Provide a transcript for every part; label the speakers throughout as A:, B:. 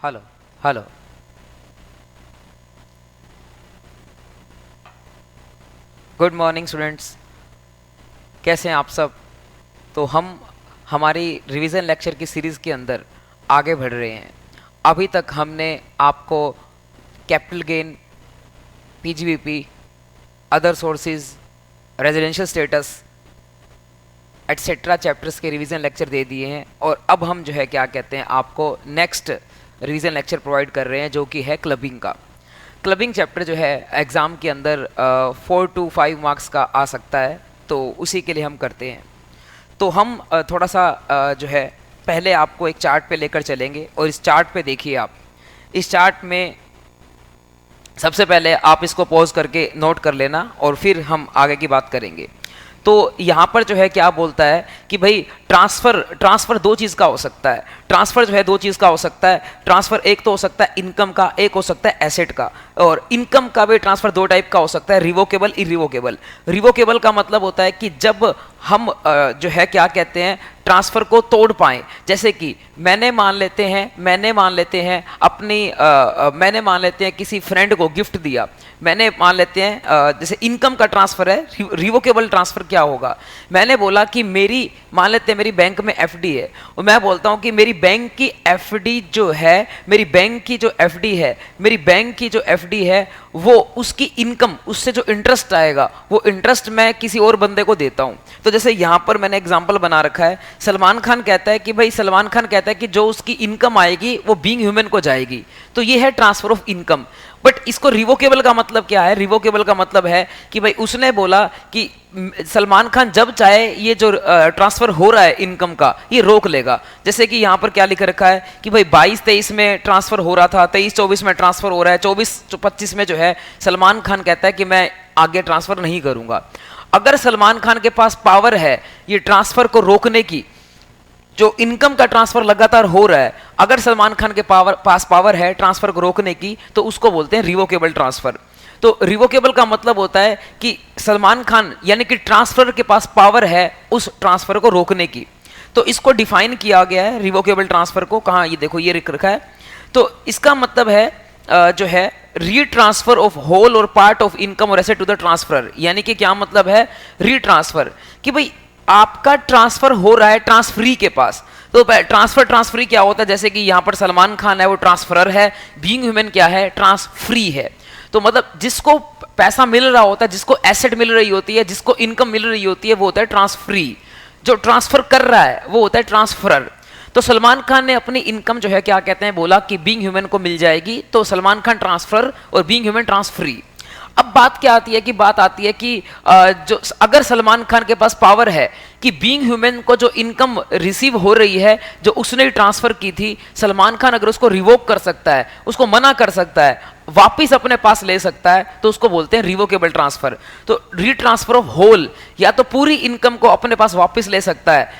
A: Hello hello. Good morning students, कैसे हैं आप सब। तो हम हमारी रिवीजन लेक्चर की सीरीज़ के अंदर आगे बढ़ रहे हैं। अभी तक हमने आपको capital gain, PGBP, other sources, residential status etcetera chapters के रिवीजन लेक्चर दे दिए हैं और अब हम जो है क्या कहते हैं आपको नेक्स्ट रिवीजन लेक्चर प्रोवाइड कर रहे हैं जो कि है क्लबिंग का। क्लबिंग चैप्टर जो है एग्ज़ाम के अंदर 4 to 5 मार्क्स का आ सकता है, तो उसी के लिए हम करते हैं। तो हम थोड़ा सा जो है पहले आपको एक चार्ट पे लेकर चलेंगे और इस चार्ट पे देखिए आप। इस चार्ट में सबसे पहले आप इसको पॉज करके नोट कर लेना और फिर हम आगे की बात करेंगे। तो यहाँ पर जो है क्या बोलता है कि भाई ट्रांसफ़र दो चीज़ का हो सकता है। ट्रांसफ़र जो है दो चीज़ का हो सकता है। ट्रांसफ़र एक तो हो सकता है इनकम का, एक हो सकता है एसेट का। और इनकम का भी ट्रांसफ़र दो टाइप का हो सकता है, रिवोकेबल, इरिवोकेबल। रिवोकेबल का मतलब होता है कि जब हम जो है क्या कहते हैं ट्रांसफ़र को तोड़ पाएँ। जैसे कि मैंने मान लेते हैं मैंने मान लेते हैं किसी फ्रेंड को गिफ्ट दिया। मैंने मान लेते हैं जैसे इनकम का ट्रांसफ़र है। रिवोकेबल ट्रांसफ़र क्या होगा, मैंने बोला कि मान लेते हैं मेरी बैंक में एफडी है और मैं बोलता हूं कि मेरी बैंक की एफडी जो एफडी है वो उसकी इनकम, उससे जो इंटरेस्ट आएगा वो इंटरेस्ट मैं किसी और बंदे को देता हूं। तो जैसे यहां पर मैंने एग्जांपल बना रखा है, सलमान खान कहता है कि जो उसकी इनकम आएगी वो बीइंग ह्यूमन को जाएगी। तो ये है ट्रांसफर ऑफ इनकम। बट इसको रिवोकेबल का मतलब क्या है, रिवोकेबल का मतलब है कि भाई उसने बोला कि सलमान खान जब चाहे ये जो ट्रांसफर हो रहा है इनकम का ये रोक लेगा। जैसे कि यहाँ पर क्या लिख रखा है कि भाई 22-23 में ट्रांसफर हो रहा था, 23-24 में ट्रांसफर हो रहा है, 24-25 में जो है सलमान खान कहता है कि मैं आगे ट्रांसफर नहीं करूंगा। अगर सलमान खान के पास पावर है ये ट्रांसफर को रोकने की, जो इनकम का ट्रांसफर लगातार हो रहा है, अगर सलमान खान के पास पावर है ट्रांसफर को रोकने की, तो उसको बोलते हैं रिवोकेबल ट्रांसफर। तो रिवोकेबल का मतलब होता है कि सलमान खान यानी कि ट्रांसफर के पास पावर है उस ट्रांसफर को रोकने की। तो इसको डिफाइन किया गया है रिवोकेबल ट्रांसफर को, कहाँ, ये देखो ये लिख रखा है। तो इसका मतलब है जो है रीट्रांसफर ऑफ होल और पार्ट ऑफ इनकम और एसेट टू द ट्रांसफर। यानी कि क्या मतलब है रीट्रांसफर, कि भाई आपका ट्रांसफर हो रहा है ट्रांसफरी के पास। तो ट्रांसफरी क्या होता है, जैसे कि यहां पर सलमान खान है वो ट्रांसफरर है, बीइंग ह्यूमन क्या है, ट्रांसफ्री है। तो मतलब जिसको पैसा मिल रहा होता है, जिसको एसेट मिल रही होती है, जिसको इनकम मिल रही होती है, वो होता है ट्रांसफ्री। जो ट्रांसफर कर रहा है वो होता है ट्रांसफरर। तो सलमान खान ने अपनी इनकम जो है क्या कहते हैं बोला कि बीइंग ह्यूमन को मिल जाएगी, तो सलमान खान ट्रांसफर और बीइंग ह्यूमन ट्रांसफ्री। अब बात क्या आती है कि जो अगर सलमान खान के पास पावर है कि बीइंग ह्यूमन को जो इनकम रिसीव हो रही है जो उसने ट्रांसफर की थी, सलमान खान अगर उसको रिवोक कर सकता है, उसको मना कर सकता है, वापिस अपने पास ले सकता है, तो उसको बोलते हैं रिवोकेबल ट्रांसफर। तो रीट्रांसफर ऑफ होल, या तो पूरी इनकम को अपने पास वापिस ले सकता है।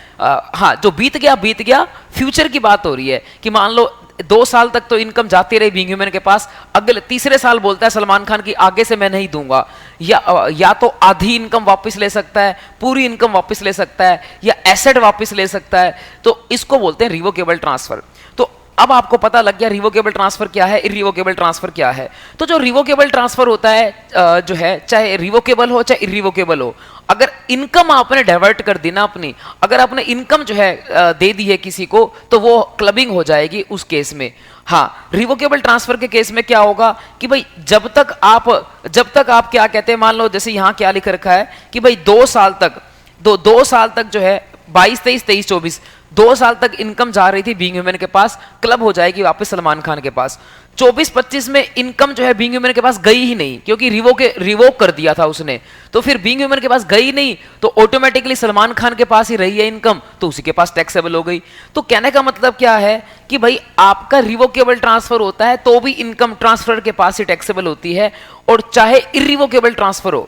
A: हाँ, जो बीत गया, फ्यूचर की बात हो रही है कि मान लो 2 साल तक तो इनकम जाती रही बीइंग ह्यूमन के पास, अगले तीसरे साल बोलता है सलमान खान की आगे से मैं नहीं दूंगा। या तो आधी इनकम वापस ले सकता है, पूरी इनकम वापस ले सकता है, या एसेट वापस ले सकता है। तो इसको बोलते हैं रिवोकेबल ट्रांसफर। तो अब आपको पता लग गया रिवोकेबल ट्रांसफर क्या है, इरिवोकेबल ट्रांसफर क्या है। तो जो रिवोकेबल ट्रांसफर होता है जो है, चाहे रिवोकेबल हो चाहे इरिवोकेबल हो, अगर इनकम आपने डाइवर्ट कर दी ना अपनी, अगर आपने इनकम जो है दे दी है किसी को, तो वो क्लबिंग हो जाएगी उस केस में। हाँ, रिवोकेबल ट्रांसफर के केस में क्या होगा कि भाई जब तक आप क्या कहते हैं, मान लो जैसे यहां क्या लिख रखा है कि भाई 2 साल तक जो है 22-23, 23-24 2 साल तक इनकम जा रही थी बीइंग ह्यूमन के पास, क्लब हो जाएगी वापस सलमान खान के पास। 24-25 में इनकम जो है बीइंग ह्यूमन के पास गई ही नहीं, क्योंकि रिवोक कर दिया था उसने। तो फिर बीइंग ह्यूमन के पास गई नहीं, तो ऑटोमेटिकली सलमान खान के पास ही रही है इनकम, तो उसी के पास टैक्सेबल हो गई। तो कहने का मतलब क्या है कि भाई आपका रिवोकेबल ट्रांसफर होता है तो भी इनकम ट्रांसफर के पास ही टैक्सेबल होती है, और चाहे इरिवोकेबल ट्रांसफर हो,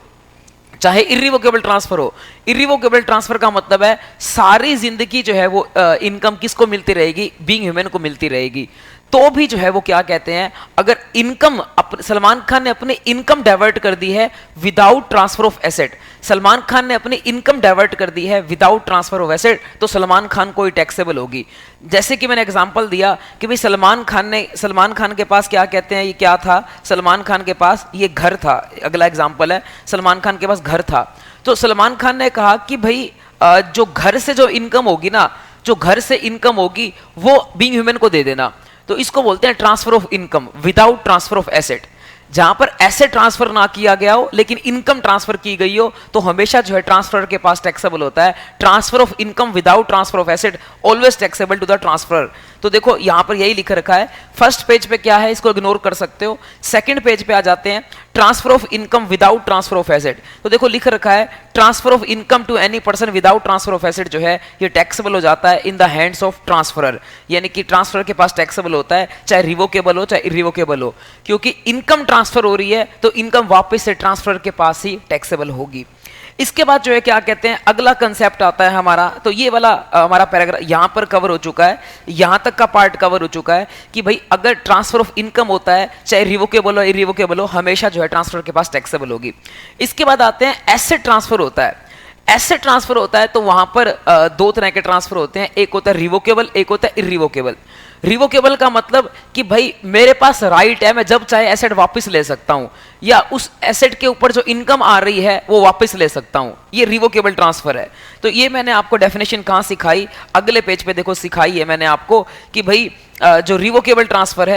A: चाहे इरिवोकेबल ट्रांसफर हो। इरिवोकेबल ट्रांसफर का मतलब है सारी जिंदगी जो है वो इनकम किसको मिलती रहेगी, बीइंग ह्यूमन को मिलती रहेगी। तो भी जो है वो क्या कहते हैं, अगर इनकम सलमान खान ने अपनी इनकम डाइवर्ट कर दी है without transfer of asset, Salman Khan ने अपनी इनकम डाइवर्ट कर दी है विदाउट ट्रांसफर ऑफ एसेट, तो सलमान खान को ही टैक्सेबल होगी। जैसे कि मैंने एग्जांपल दिया कि भाई सलमान खान के पास क्या कहते हैं, ये क्या था, सलमान खान के पास ये घर था। अगला एग्जांपल है, सलमान खान के पास घर था, तो सलमान खान ने कहा कि भाई जो घर से जो इनकम होगी ना, जो घर से इनकम होगी वो बीइंग ह्यूमन को दे देना। तो इसको बोलते हैं transfer of income without transfer of asset. जहां पर एसेट ट्रांसफर ना किया गया हो लेकिन इनकम ट्रांसफर की गई हो, तो हमेशा जो है ट्रांसफर के पास टैक्सेबल होता है। Transfer of income without transfer of asset always taxable to the transfer. तो देखो यहां पर यही लिख रखा है। फर्स्ट पेज पे क्या है, इसको इग्नोर कर सकते हो। सेकंड पेज पे आ जाते हैं, transfer of income without transfer of asset. तो देखो लिख रखा है, transfer of income to any person without transfer of asset जो है ये टैक्सेबल हो जाता है in the hands of transferor, यानी कि ट्रांसफर के पास टैक्सेबल होता है, चाहे रिवोकेबल हो चाहे इरिवोकेबल हो, क्योंकि इनकम ट्रांसफर हो रही है तो इनकम वापस से ट्रांसफर के पास ही टैक्सेबल होगी। इसके बाद जो है क्या कहते हैं, अगला कंसेप्ट आता है हमारा। तो ये वाला हमारा पैराग्राफ यहां पर कवर हो चुका है, यहां तक का पार्ट कवर हो चुका है कि भाई अगर ट्रांसफर ऑफ इनकम होता है, चाहे रिवोकेबल हो इरिवोकेबल हो, हमेशा जो है ट्रांसफर के पास टैक्सेबल होगी। इसके बाद आते हैं एसेट ट्रांसफर होता है। एसेट ट्रांसफर होता है तो वहां पर दो तरह के ट्रांसफर होते हैं, एक होता है रिवोकेबल, एक होता है इरिवोकेबल। रिवोकेबल का मतलब कि भाई मेरे पास राइट है, मैं जब चाहे एसेट वापस ले सकता हूं, या उस एसेट के ऊपर जो इनकम आ रही है वो वापस ले सकता हूं, ये रिवोकेबल ट्रांसफर है। तो ये मैंने आपको डेफिनेशन कहां सिखाई, अगले पेज पे देखो सिखाई है मैंने आपको कि भाई जो रिवोकेबल ट्रांसफर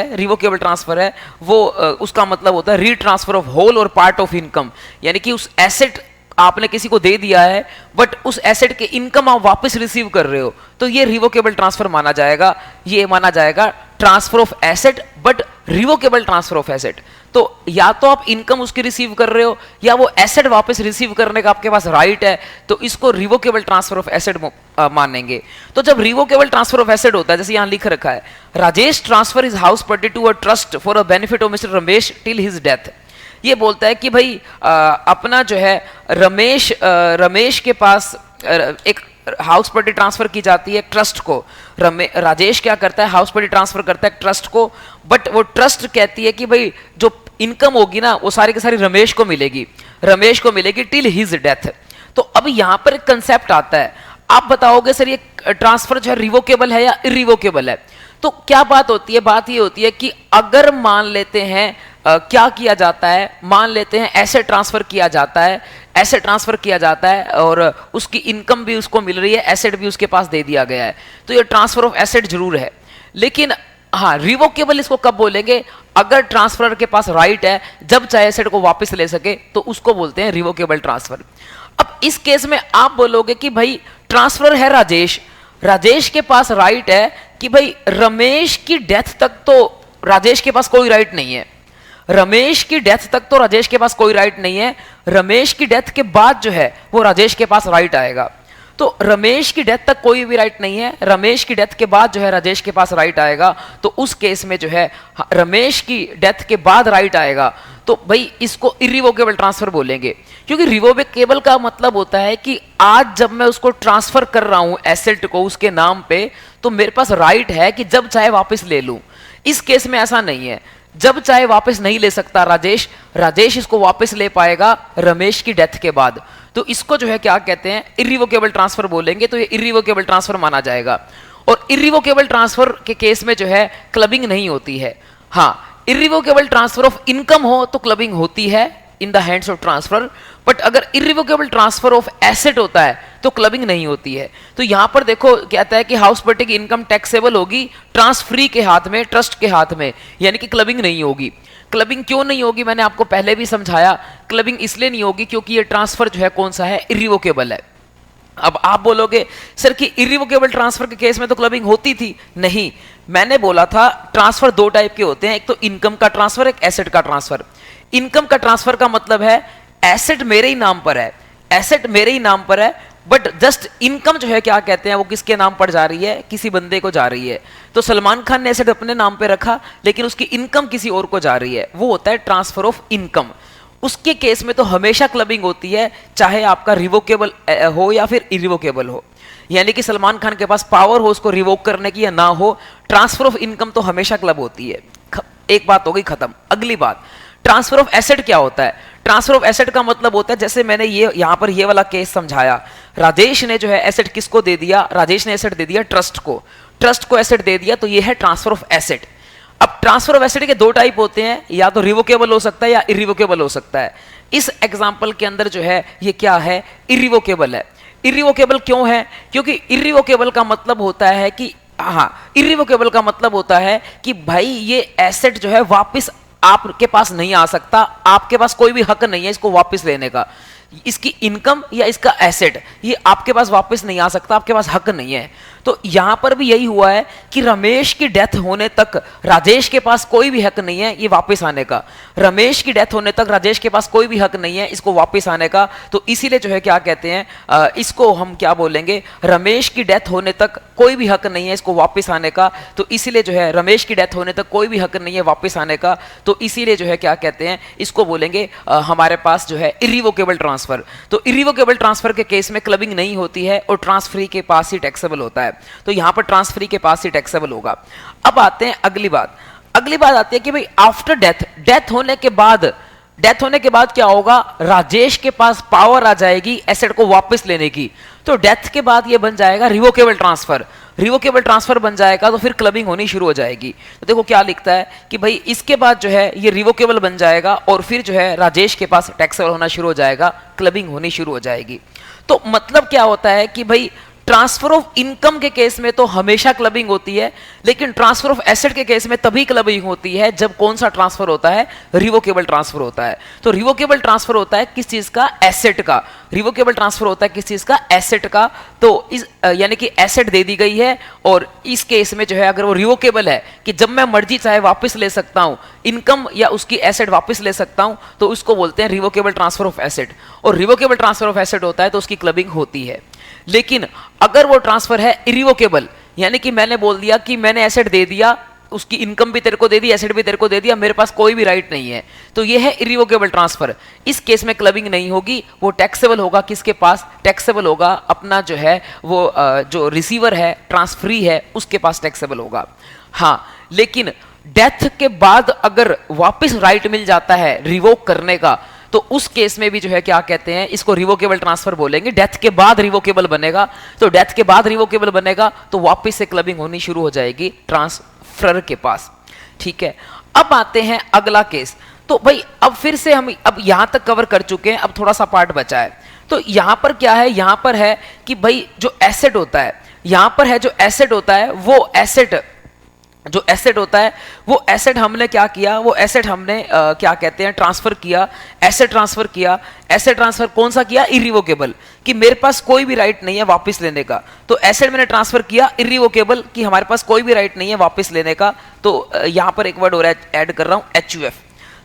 A: है वो उसका मतलब होता है रीट्रांसफर ऑफ होल और पार्ट ऑफ इनकम, यानी कि उस एसेट आपने किसी को दे दिया है बट उस एसेट के इनकम आप वापस रिसीव कर रहे हो, तो ये रिवोकेबल ट्रांसफर माना जाएगा। ये माना जाएगा transfer of asset but revocable transfer of asset. तो या तो आप इनकम उसकी रिसीव कर रहे हो या वो एसेट वापस रिसीव करने का आपके पास राइट है, तो इसको रिवोकेबल ट्रांसफर ऑफ एसेट मानेंगे। तो जब रिवोकेबल ट्रांसफर ऑफ एसेट होता है, जैसे यहां लिख रखा है, Rajesh transfer his house property to a trust for a benefit of mister Ramesh till his death. ये बोलता है कि भाई अपना जो है रमेश के पास एक हाउस प्रॉपर्टी ट्रांसफर की जाती है ट्रस्ट को। राजेश क्या करता है, हाउस प्रॉपर्टी ट्रांसफर करता है ट्रस्ट को, बट वो ट्रस्ट कहती है कि भाई जो इनकम होगी ना वो सारी की सारी रमेश को मिलेगी टिल हिज डेथ। तो अब यहां पर एक कंसेप्ट आता है, आप बताओगे सर ये ट्रांसफर जो है रिवोकेबल है या इरिवोकेबल है। तो क्या बात होती है, बात ये होती है कि अगर मान लेते हैं क्या किया जाता है, मान लेते हैं एसेट ट्रांसफर किया जाता है और उसकी इनकम भी उसको मिल रही है, एसेट भी उसके पास दे दिया गया है, तो ये ट्रांसफर ऑफ एसेट जरूर है। लेकिन हाँ, रिवोकेबल इसको कब बोलेंगे, अगर ट्रांसफर के पास राइट है जब चाहे एसेट को वापस ले सके, तो उसको बोलते हैं रिवोकेबल ट्रांसफर। अब इस केस में आप बोलोगे कि भाई ट्रांसफर है राजेश के पास राइट है कि भाई रमेश की डेथ तक तो राजेश के पास कोई राइट नहीं है, रमेश की डेथ की डेथ के बाद जो है वो राजेश के पास राइट आएगा। तो रमेश की डेथ तक कोई भी राइट नहीं है, रमेश की डेथ के बाद जो है राजेश के पास राइट आएगा। तो उस केस में जो है रमेश की डेथ के बाद राइट आएगा, तो भाई इसको इरिवोकेबल ट्रांसफर बोलेंगे। क्योंकि रिवोकेबल का मतलब होता है कि आज जब मैं उसको ट्रांसफर कर रहा हूं एसेट को उसके नाम पे, तो मेरे पास राइट है कि जब चाहे वापस ले लूं। इस केस में ऐसा नहीं है, जब चाहे वापस नहीं ले सकता राजेश इसको वापस ले पाएगा रमेश की डेथ के बाद। तो इसको जो है क्या कहते हैं, इरिवोकेबल ट्रांसफर बोलेंगे। तो ये इरिवोकेबल ट्रांसफर माना जाएगा। और इरिवोकेबल ट्रांसफर के केस में जो है क्लबिंग नहीं होती है। हाँ, इरिवोकेबल ट्रांसफर ऑफ इनकम हो तो क्लबिंग होती है in the hands of transfer, but अगर इरिवोकेबल ट्रांसफर ऑफ एसेट होता है तो क्लबिंग नहीं होती है। तो यहां पर देखो कहता है कि हाउस प्रॉपर्टी की इनकम टैक्सेबल होगी ट्रांसफरी के हाथ में, ट्रस्ट के हाथ में, यानी कि क्लबिंग नहीं होगी। क्लबिंग क्यों नहीं होगी, मैंने आपको पहले भी समझाया। क्लबिंग इसलिए नहीं होगी क्योंकि ये ट्रांसफर जो है कौन सा है, इरिवोकेबल है। अब आप बोलोगे सर कि इरिवोकेबल ट्रांसफर के केस में तो क्लबिंग होती थी। नहीं, मैंने बोला था ट्रांसफर दो टाइप के होते हैं, एक तो इनकम का ट्रांसफर, एक एसेट का ट्रांसफर। इनकम का ट्रांसफर का मतलब है एसेट मेरे ही नाम पर है, बट जस्ट इनकम जो है क्या कहते हैं वो किसके नाम पर जा रही है, किसी बंदे को जा रही है। तो सलमान खान ने एसेट अपने नाम पे रखा लेकिन उसकी इनकम किसी और को जा रही है, वो होता है ट्रांसफर ऑफ इनकम। उसके केस में तो हमेशा क्लबिंग होती है, चाहे आपका रिवोकेबल हो या फिर इरिवोकेबल हो। यानी कि सलमान खान के पास पावर हो उसको रिवोक करने की या ना हो, ट्रांसफर ऑफ इनकम तो हमेशा क्लब होती है। एक बात हो गई खत्म। अगली बात, ट्रांसफर ऑफ एसेट क्या होता है? ट्रांसफर ऑफ एसेट का मतलब होता है, जैसे मैंने ये यहां पर ये वाला केस समझाया, राजेश ने जो है एसेट किसको दे दिया? राजेश ने एसेट दे दिया ट्रस्ट को, ट्रस्ट को एसेट दे दिया, तो ये है ट्रांसफर ऑफ एसेट। अब ट्रांसफर ऑफ एसेट के दो टाइप होते हैं, या तो रिवोकेबल हो सकता है या इरिवोकेबल हो सकता है। इस एग्जांपल के अंदर जो है ये क्या है? इरिवोकेबल है। इरिवोकेबल क्यों है? क्योंकि इरिवोकेबल का मतलब होता है कि इरिवोकेबल का मतलब होता है कि भाई ये एसेट जो है वापस आपके पास नहीं आ सकता, आपके पास कोई भी हक नहीं है इसको वापस लेने का। इसकी इनकम या इसका एसेट ये आपके पास वापस नहीं आ सकता, आपके पास हक नहीं है। तो यहां पर भी यही हुआ है कि रमेश की डेथ होने तक राजेश के पास कोई भी हक नहीं है ये वापस आने का। रमेश की डेथ होने तक राजेश के पास कोई भी हक नहीं है इसको वापस आने का। तो इसीलिए जो है क्या कहते हैं, इसको हम क्या बोलेंगे? रमेश की डेथ होने तक कोई भी हक नहीं है इसको वापस आने का। तो इसीलिए जो है रमेश की डेथ होने तक कोई भी हक नहीं है वापस आने का। तो इसीलिए जो है क्या कहते हैं, इसको बोलेंगे हमारे पास जो है इरिवोकेबल ट्रांसफर। तो इरिवोकेबल ट्रांसफर के केस में क्लबिंग नहीं होती है और ट्रांसफरी के पास ही टैक्सेबल होता है। तो यहां पर ट्रांसफरी के पास ही टैक्सेबल होगा। अब आते हैं अगली बात। अगली बात आती है कि भाई आफ्टर डेथ, डेथ होने के बाद क्या होगा? राजेश के पास पावर आ जाएगी एसेट को वापस लेने की। तो डेथ के बाद ये बन जाएगा रिवोकेबल ट्रांसफर। रिवोकेबल ट्रांसफर बन जाएगा तो फिर क्लबिंग होनी शुरू हो जाएगी। तो देखो क्या लिखता है कि भाई इसके बाद जो है ये रिवोकेबल बन जाएगा और फिर जो है राजेश के पास टैक्सेबल होना शुरू हो जाएगा, क्लबिंग होनी शुरू हो जाएगी। तो मतलब क्या होता है कि भाई ट्रांसफर ऑफ इनकम के केस में तो हमेशा क्लबिंग होती है, लेकिन ट्रांसफर ऑफ एसेट के केस में तभी क्लबिंग होती है जब कौन सा ट्रांसफर होता है? रिवोकेबल ट्रांसफर होता है। तो रिवोकेबल ट्रांसफर होता है किस चीज का? एसेट का। रिवोकेबल ट्रांसफर होता है किस चीज का? एसेट का। तो इस यानी कि एसेट दे दी गई है और इस केस में जो है अगर वो रिवोकेबल है कि जब मैं मर्जी चाहे वापस ले सकता हूं, इनकम या उसकी एसेट वापस ले सकता हूं, तो उसको बोलते हैं रिवोकेबल ट्रांसफर ऑफ एसेट। और रिवोकेबल ट्रांसफर ऑफ एसेट होता है तो उसकी क्लबिंग होती है। लेकिन अगर वो ट्रांसफर है इरिवोकेबल, यानी कि मैंने बोल दिया कि मैंने एसेट दे दिया, उसकी इनकम भी तेरे को दे दी, एसेट भी तेरे को दे दिया, मेरे पास कोई भी राइट नहीं है, तो ये है इरिवोकेबल ट्रांसफर। इस केस में क्लबिंग नहीं होगी, वो टैक्सेबल होगा किसके पास? टैक्सेबल होगा अपना जो है वो जो रिसीवर है, ट्रांसफरी है, उसके पास टैक्सेबल होगा। हाँ, लेकिन डेथ के बाद अगर वापस राइट मिल जाता है रिवोक करने का, तो उस केस में भी जो है क्या कहते हैं, इसको रिवोकेबल ट्रांसफर बोलेंगे। डेथ के बाद रिवोकेबल बनेगा, तो डेथ के बाद रिवोकेबल बनेगा तो वापस से क्लबिंग होनी शुरू हो जाएगी ट्रांसफरर के पास। ठीक है, अब आते हैं अगला केस। तो भाई अब फिर से हम अब यहां तक कवर कर चुके हैं, अब थोड़ा सा पार्ट बचा है। तो यहां पर क्या है? यहां पर है कि भाई जो एसेट होता है, यहां पर है जो एसेट होता है, वो एसेट जो एसेट होता है, वो एसेट हमने क्या किया? वो एसेट हमने क्या कहते हैं, ट्रांसफर किया, एसेट ट्रांसफर किया। एसेट ट्रांसफर कौन सा किया? इरिवोकेबल, कि मेरे पास कोई भी राइट नहीं है वापस लेने का। तो एसेट मैंने ट्रांसफर किया इरिवोकेबल, कि हमारे पास कोई भी राइट नहीं है वापस लेने का। तो यहां पर एक वर्ड और ऐड कर रहा हूं, HUF।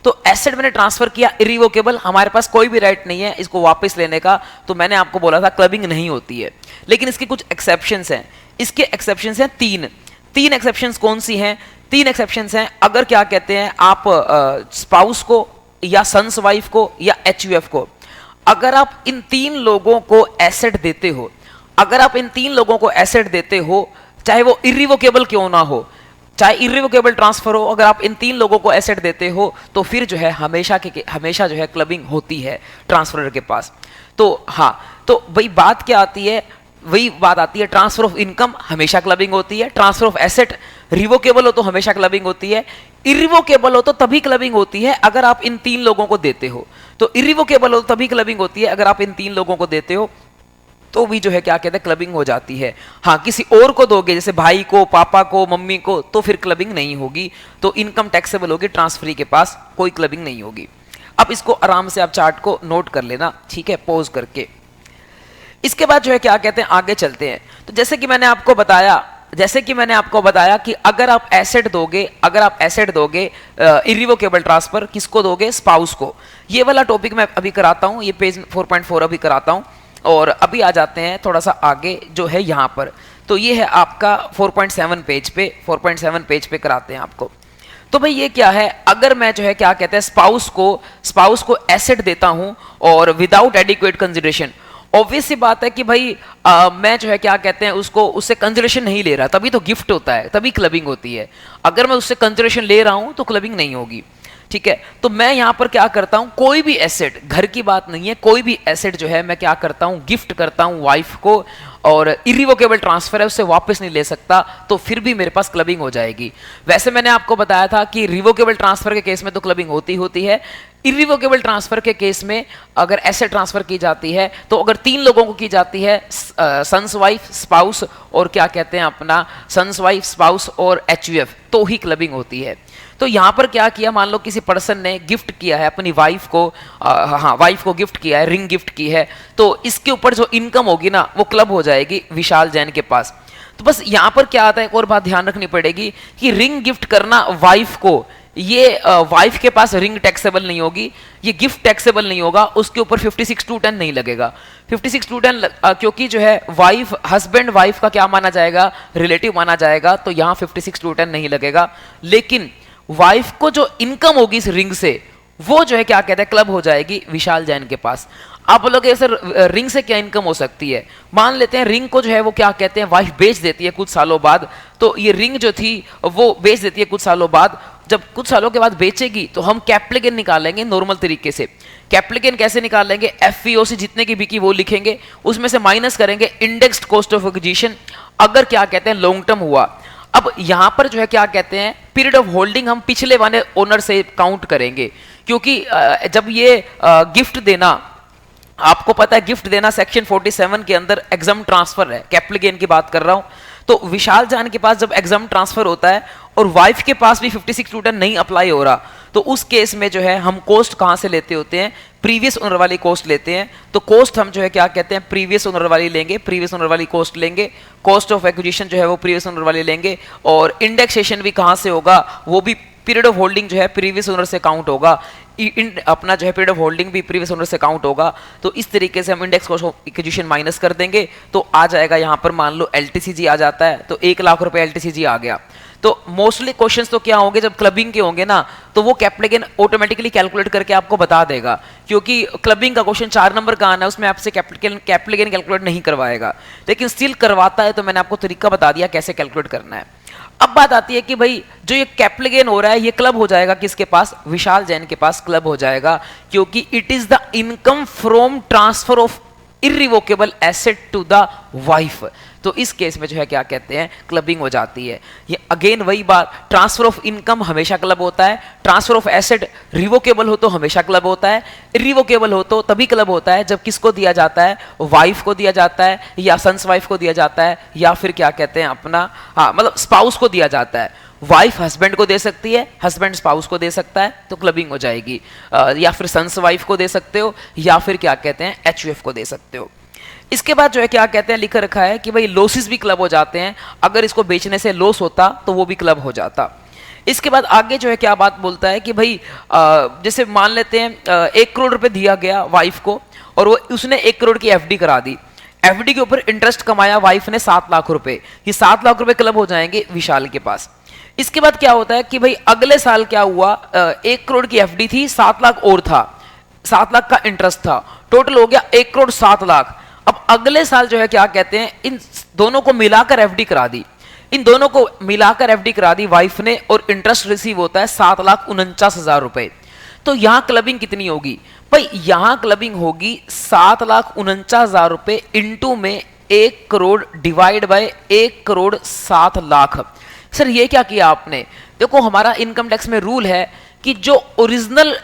A: तो एसेट मैंने ट्रांसफर किया इरिवोकेबल, हमारे पास कोई भी राइट नहीं है इसको वापस लेने का। तो मैंने आपको बोला था क्लबिंग नहीं होती है, लेकिन इसके कुछ एक्सेप्शंस हैं। इसके एक्सेप्शंस हैं तीन एक्सेप्शंस। कौन सी हैं? 3 एक्सेप्शंस हैं। अगर क्या कहते हैं आप स्पाउस को या सन्स वाइफ को या HUF को, अगर आप इन 3 लोगों को एसेट देते हो, अगर आप इन 3 लोगों को एसेट देते हो, चाहे वो इरिवोकेबल क्यों ना हो, चाहे इरिवोकेबल ट्रांसफर हो, अगर आप इन 3 लोगों को एसेट देते हो तो फिर जो है हमेशा जो है क्लबिंग होती है ट्रांसफरर के पास। तो हाँ, तो भाई बात क्या आती है? वही बात आती है, ट्रांसफर ऑफ इनकम हमेशा क्लबिंग होती है, ट्रांसफर ऑफ एसेट रिवोकेबल हो तो हमेशा क्लबिंग होती है, इरिवोकेबल हो तो तभी क्लबिंग होती है अगर आप इन 3 लोगों को देते हो। तो इरिवोकेबल हो तो तभी क्लबिंग होती है अगर आप इन 3 लोगों को देते हो, तो भी जो है क्या कहते हैं क्लबिंग हो जाती है। हाँ, किसी और को दोगे जैसे भाई को, पापा को, मम्मी को, तो फिर क्लबिंग नहीं होगी। तो इनकम टैक्सेबल होगी, ट्रांसफरी के पास कोई क्लबिंग नहीं होगी। अब इसको आराम से आप चार्ट को नोट कर लेना, ठीक है, पॉज करके। इसके बाद जो है क्या कहते हैं, आगे चलते हैं। तो जैसे कि मैंने आपको बताया कि अगर आप एसेट दोगे इरिवोकेबल ट्रांसफर किसको दोगे? स्पाउस को। ये वाला टॉपिक मैं अभी कराता हूं, ये पेज 4.4 अभी कराता हूं। और अभी आ जाते हैं थोड़ा सा आगे जो है यहां पर। तो ये है आपका 4.7 पेज पे कराते हैं आपको। तो भाई ये क्या है? अगर मैं जो है क्या कहते हैं स्पाउस को एसेट देता हूं और विदाउट एडिक्वेट कंसिडरेशन, ऑब्वियस सी बात है कि भाई मैं जो है क्या कहते हैं उसको उससे कंसिडरेशन नहीं ले रहा, तभी तो गिफ्ट होता है, तभी क्लबिंग होती है। अगर मैं उससे कंसिडरेशन ले रहा हूं तो क्लबिंग नहीं होगी। ठीक है, तो मैं यहां पर क्या करता हूं, कोई भी एसेट, घर की बात नहीं है, कोई भी एसेट जो है मैं क्या करता हूं, गिफ्ट करता हूं वाइफ को, और इरिवोकेबल ट्रांसफर है, उससे वापस नहीं ले सकता, तो फिर भी मेरे पास क्लबिंग हो जाएगी। वैसे मैंने आपको बताया था कि रिवोकेबल ट्रांसफर के केस में तो क्लबिंग होती है। इरिवोकेबल ट्रांसफर के केस में अगर एसेट ट्रांसफर की जाती है तो अगर 3 लोगों को की जाती है, सन्स वाइफ स्पाउस और क्या कहते हैं अपना सन्स वाइफ स्पाउस और एचयूएफ, तो ही क्लबिंग होती है। तो यहां पर क्या किया, मान लो किसी पर्सन ने गिफ्ट किया है अपनी वाइफ को, हाँ वाइफ को गिफ्ट किया है, रिंग गिफ्ट की है, तो इसके ऊपर जो इनकम होगी ना वो क्लब हो जाएगी विशाल जैन के पास। तो बस यहां पर क्या आता है, एक और बात ध्यान रखनी पड़ेगी कि रिंग गिफ्ट करना वाइफ को, ये वाइफ के पास रिंग टैक्सेबल नहीं होगी, ये गिफ्ट टैक्सेबल नहीं होगा, उसके ऊपर 56(2)(10 नहीं लगेगा। 56(2)(10) क्योंकि जो है वाइफ, हस्बैंड वाइफ का क्या माना जाएगा, रिलेटिव माना जाएगा, तो यहां 56(2)(10 नहीं लगेगा। लेकिन वाइफ को जो इनकम होगी इस रिंग से, वो जो है क्या कहते हैं क्लब हो जाएगी विशाल जैन के पास। आप बोलोगे सर रिंग से क्या इनकम हो सकती है, मान लेते हैं रिंग को जो है वो क्या कहते हैं वाइफ बेच देती है कुछ सालों बाद, तो ये रिंग जो थी वो बेच देती है कुछ सालों बाद। जब कुछ सालों के बाद बेचेगी तो हम कैपिटल गेन निकालेंगे नॉर्मल तरीके से। कैपिटल गेन कैसे निकालेंगे, एफवीओसी जितने की बिकी वो लिखेंगे, उसमें से माइनस करेंगे इंडेक्स्ड कॉस्ट ऑफ एक्विजिशन, अगर क्या कहते हैं लॉन्ग टर्म हुआ। अब यहां पर जो है क्या कहते हैं पीरियड ऑफ होल्डिंग हम पिछले वाले ओनर से काउंट करेंगे, क्योंकि जब ये गिफ्ट देना, आपको पता है गिफ्ट देना सेक्शन 47 के अंदर एग्जाम ट्रांसफर है, कैपिटल गेन की बात कर रहा हूं। तो विशाल जान के पास जब एग्जाम ट्रांसफर होता है और वाइफ के पास भी 56(2)(10 नहीं अप्लाई हो रहा, तो उस केस में जो है हम कॉस्ट कहां से लेते होते हैं, प्रीवियस ओनर वाली कॉस्ट लेते हैं। तो कॉस्ट हम जो है क्या कहते हैं प्रीवियस ओनर वाली लेंगे, प्रीवियस ओनर वाली कॉस्ट लेंगे, कॉस्ट ऑफ एक्विजिशन जो है वो प्रीवियस ओनर वाली लेंगे, और इंडेक्सेशन भी कहां से होगा, वो भी पीरियड ऑफ होल्डिंग जो है प्रीवियस ओनर से काउंट होगा, अपना जो है पीरियड ऑफ होल्डिंग भी प्रीवियस ओनर से काउंट होगा। तो इस तरीके से हम index cost of acquisition minus कर देंगे, तो आ जाएगा यहां पर मान लो एलटीसीजी आ जाता है, तो 1 लाख रुपए एलटीसीजी आ गया। तो मोस्टली क्वेश्चंस तो क्या होंगे, जब क्लबिंग के होंगे ना तो वो कैपिटल गेन ऑटोमेटिकली कैलकुलेट करके आपको बता देगा, क्योंकि क्लबिंग का क्वेश्चन 4 नंबर का आना है, उसमें आपसे कैपिटल गेन कैलकुलेट नहीं करवाएगा, लेकिन स्टिल करवाता है। तो मैंने आपको तरीका बता दिया कैसे कैलकुलेट करना है। अब बात आती है कि भाई जो ये कैपिटल गेन हो रहा है ये क्लब हो जाएगा किसके पास, विशाल जैन के पास क्लब हो जाएगा, क्योंकि it is the income from transfer of irrevocable asset to the wife. तो इस केस में जो है क्या कहते हैं क्लबिंग हो जाती है। ये अगेन वही बात, ट्रांसफर ऑफ इनकम हमेशा क्लब होता है, ट्रांसफर ऑफ एसेट रिवोकेबल हो तो हमेशा क्लब होता है, इरिवोकेबल हो तो तभी क्लब होता है जब किसको दिया जाता है, वाइफ को दिया जाता है, या सन्स वाइफ को दिया जाता है, या फिर क्या कहते हैं अपना, हाँ मतलब स्पाउस को दिया जाता है। वाइफ हस्बैंड को दे सकती है, हस्बैंड स्पाउस को दे सकता है, तो क्लबिंग हो जाएगी। या फिर सन्स वाइफ को दे सकते हो, या फिर क्या कहते हैं एचयूएफ को दे सकते हो। इसके बाद जो है क्या कहते हैं लिख रखा है कि भाई लॉसेस भी क्लब हो जाते हैं, अगर इसको बेचने से लॉस होता तो वो भी क्लब हो जाता। इसके बाद आगे जो है क्या बात बोलता है कि भाई जैसे मान लेते हैं 1 करोड़ रुपए दिया गया वाइफ को, और वो उसने 1 करोड़ की एफडी करा दी, एफडी के ऊपर इंटरेस्ट कमाया वाइफ ने 7 लाख रुपए, ये 7 लाख रुपए क्लब हो जाएंगे विशाल के पास। इसके बाद क्या होता है कि भाई अगले साल क्या हुआ, 1 करोड़ की एफडी थी, 7 लाख और था, 7 लाख का इंटरेस्ट था, टोटल हो गया 1 करोड़ 7 लाख। अब अगले साल जो है क्या कहते हैं इन दोनों को मिलाकर एफडी करा दी, इन दोनों को मिलाकर एफडी करा दी वाइफ ने, और इंटरेस्ट रिसीव होता है 7,49,000 रुपए। तो यहां क्लबिंग कितनी होगी भाई, यहां क्लबिंग होगी 7,49,000 रुपए इंटू में 1 crore divide by 1 crore 7 lakh. Sir ये क्या किया आपने, देखो हमारा इनकम टैक्स में रूल है कि जो ओरिजिनल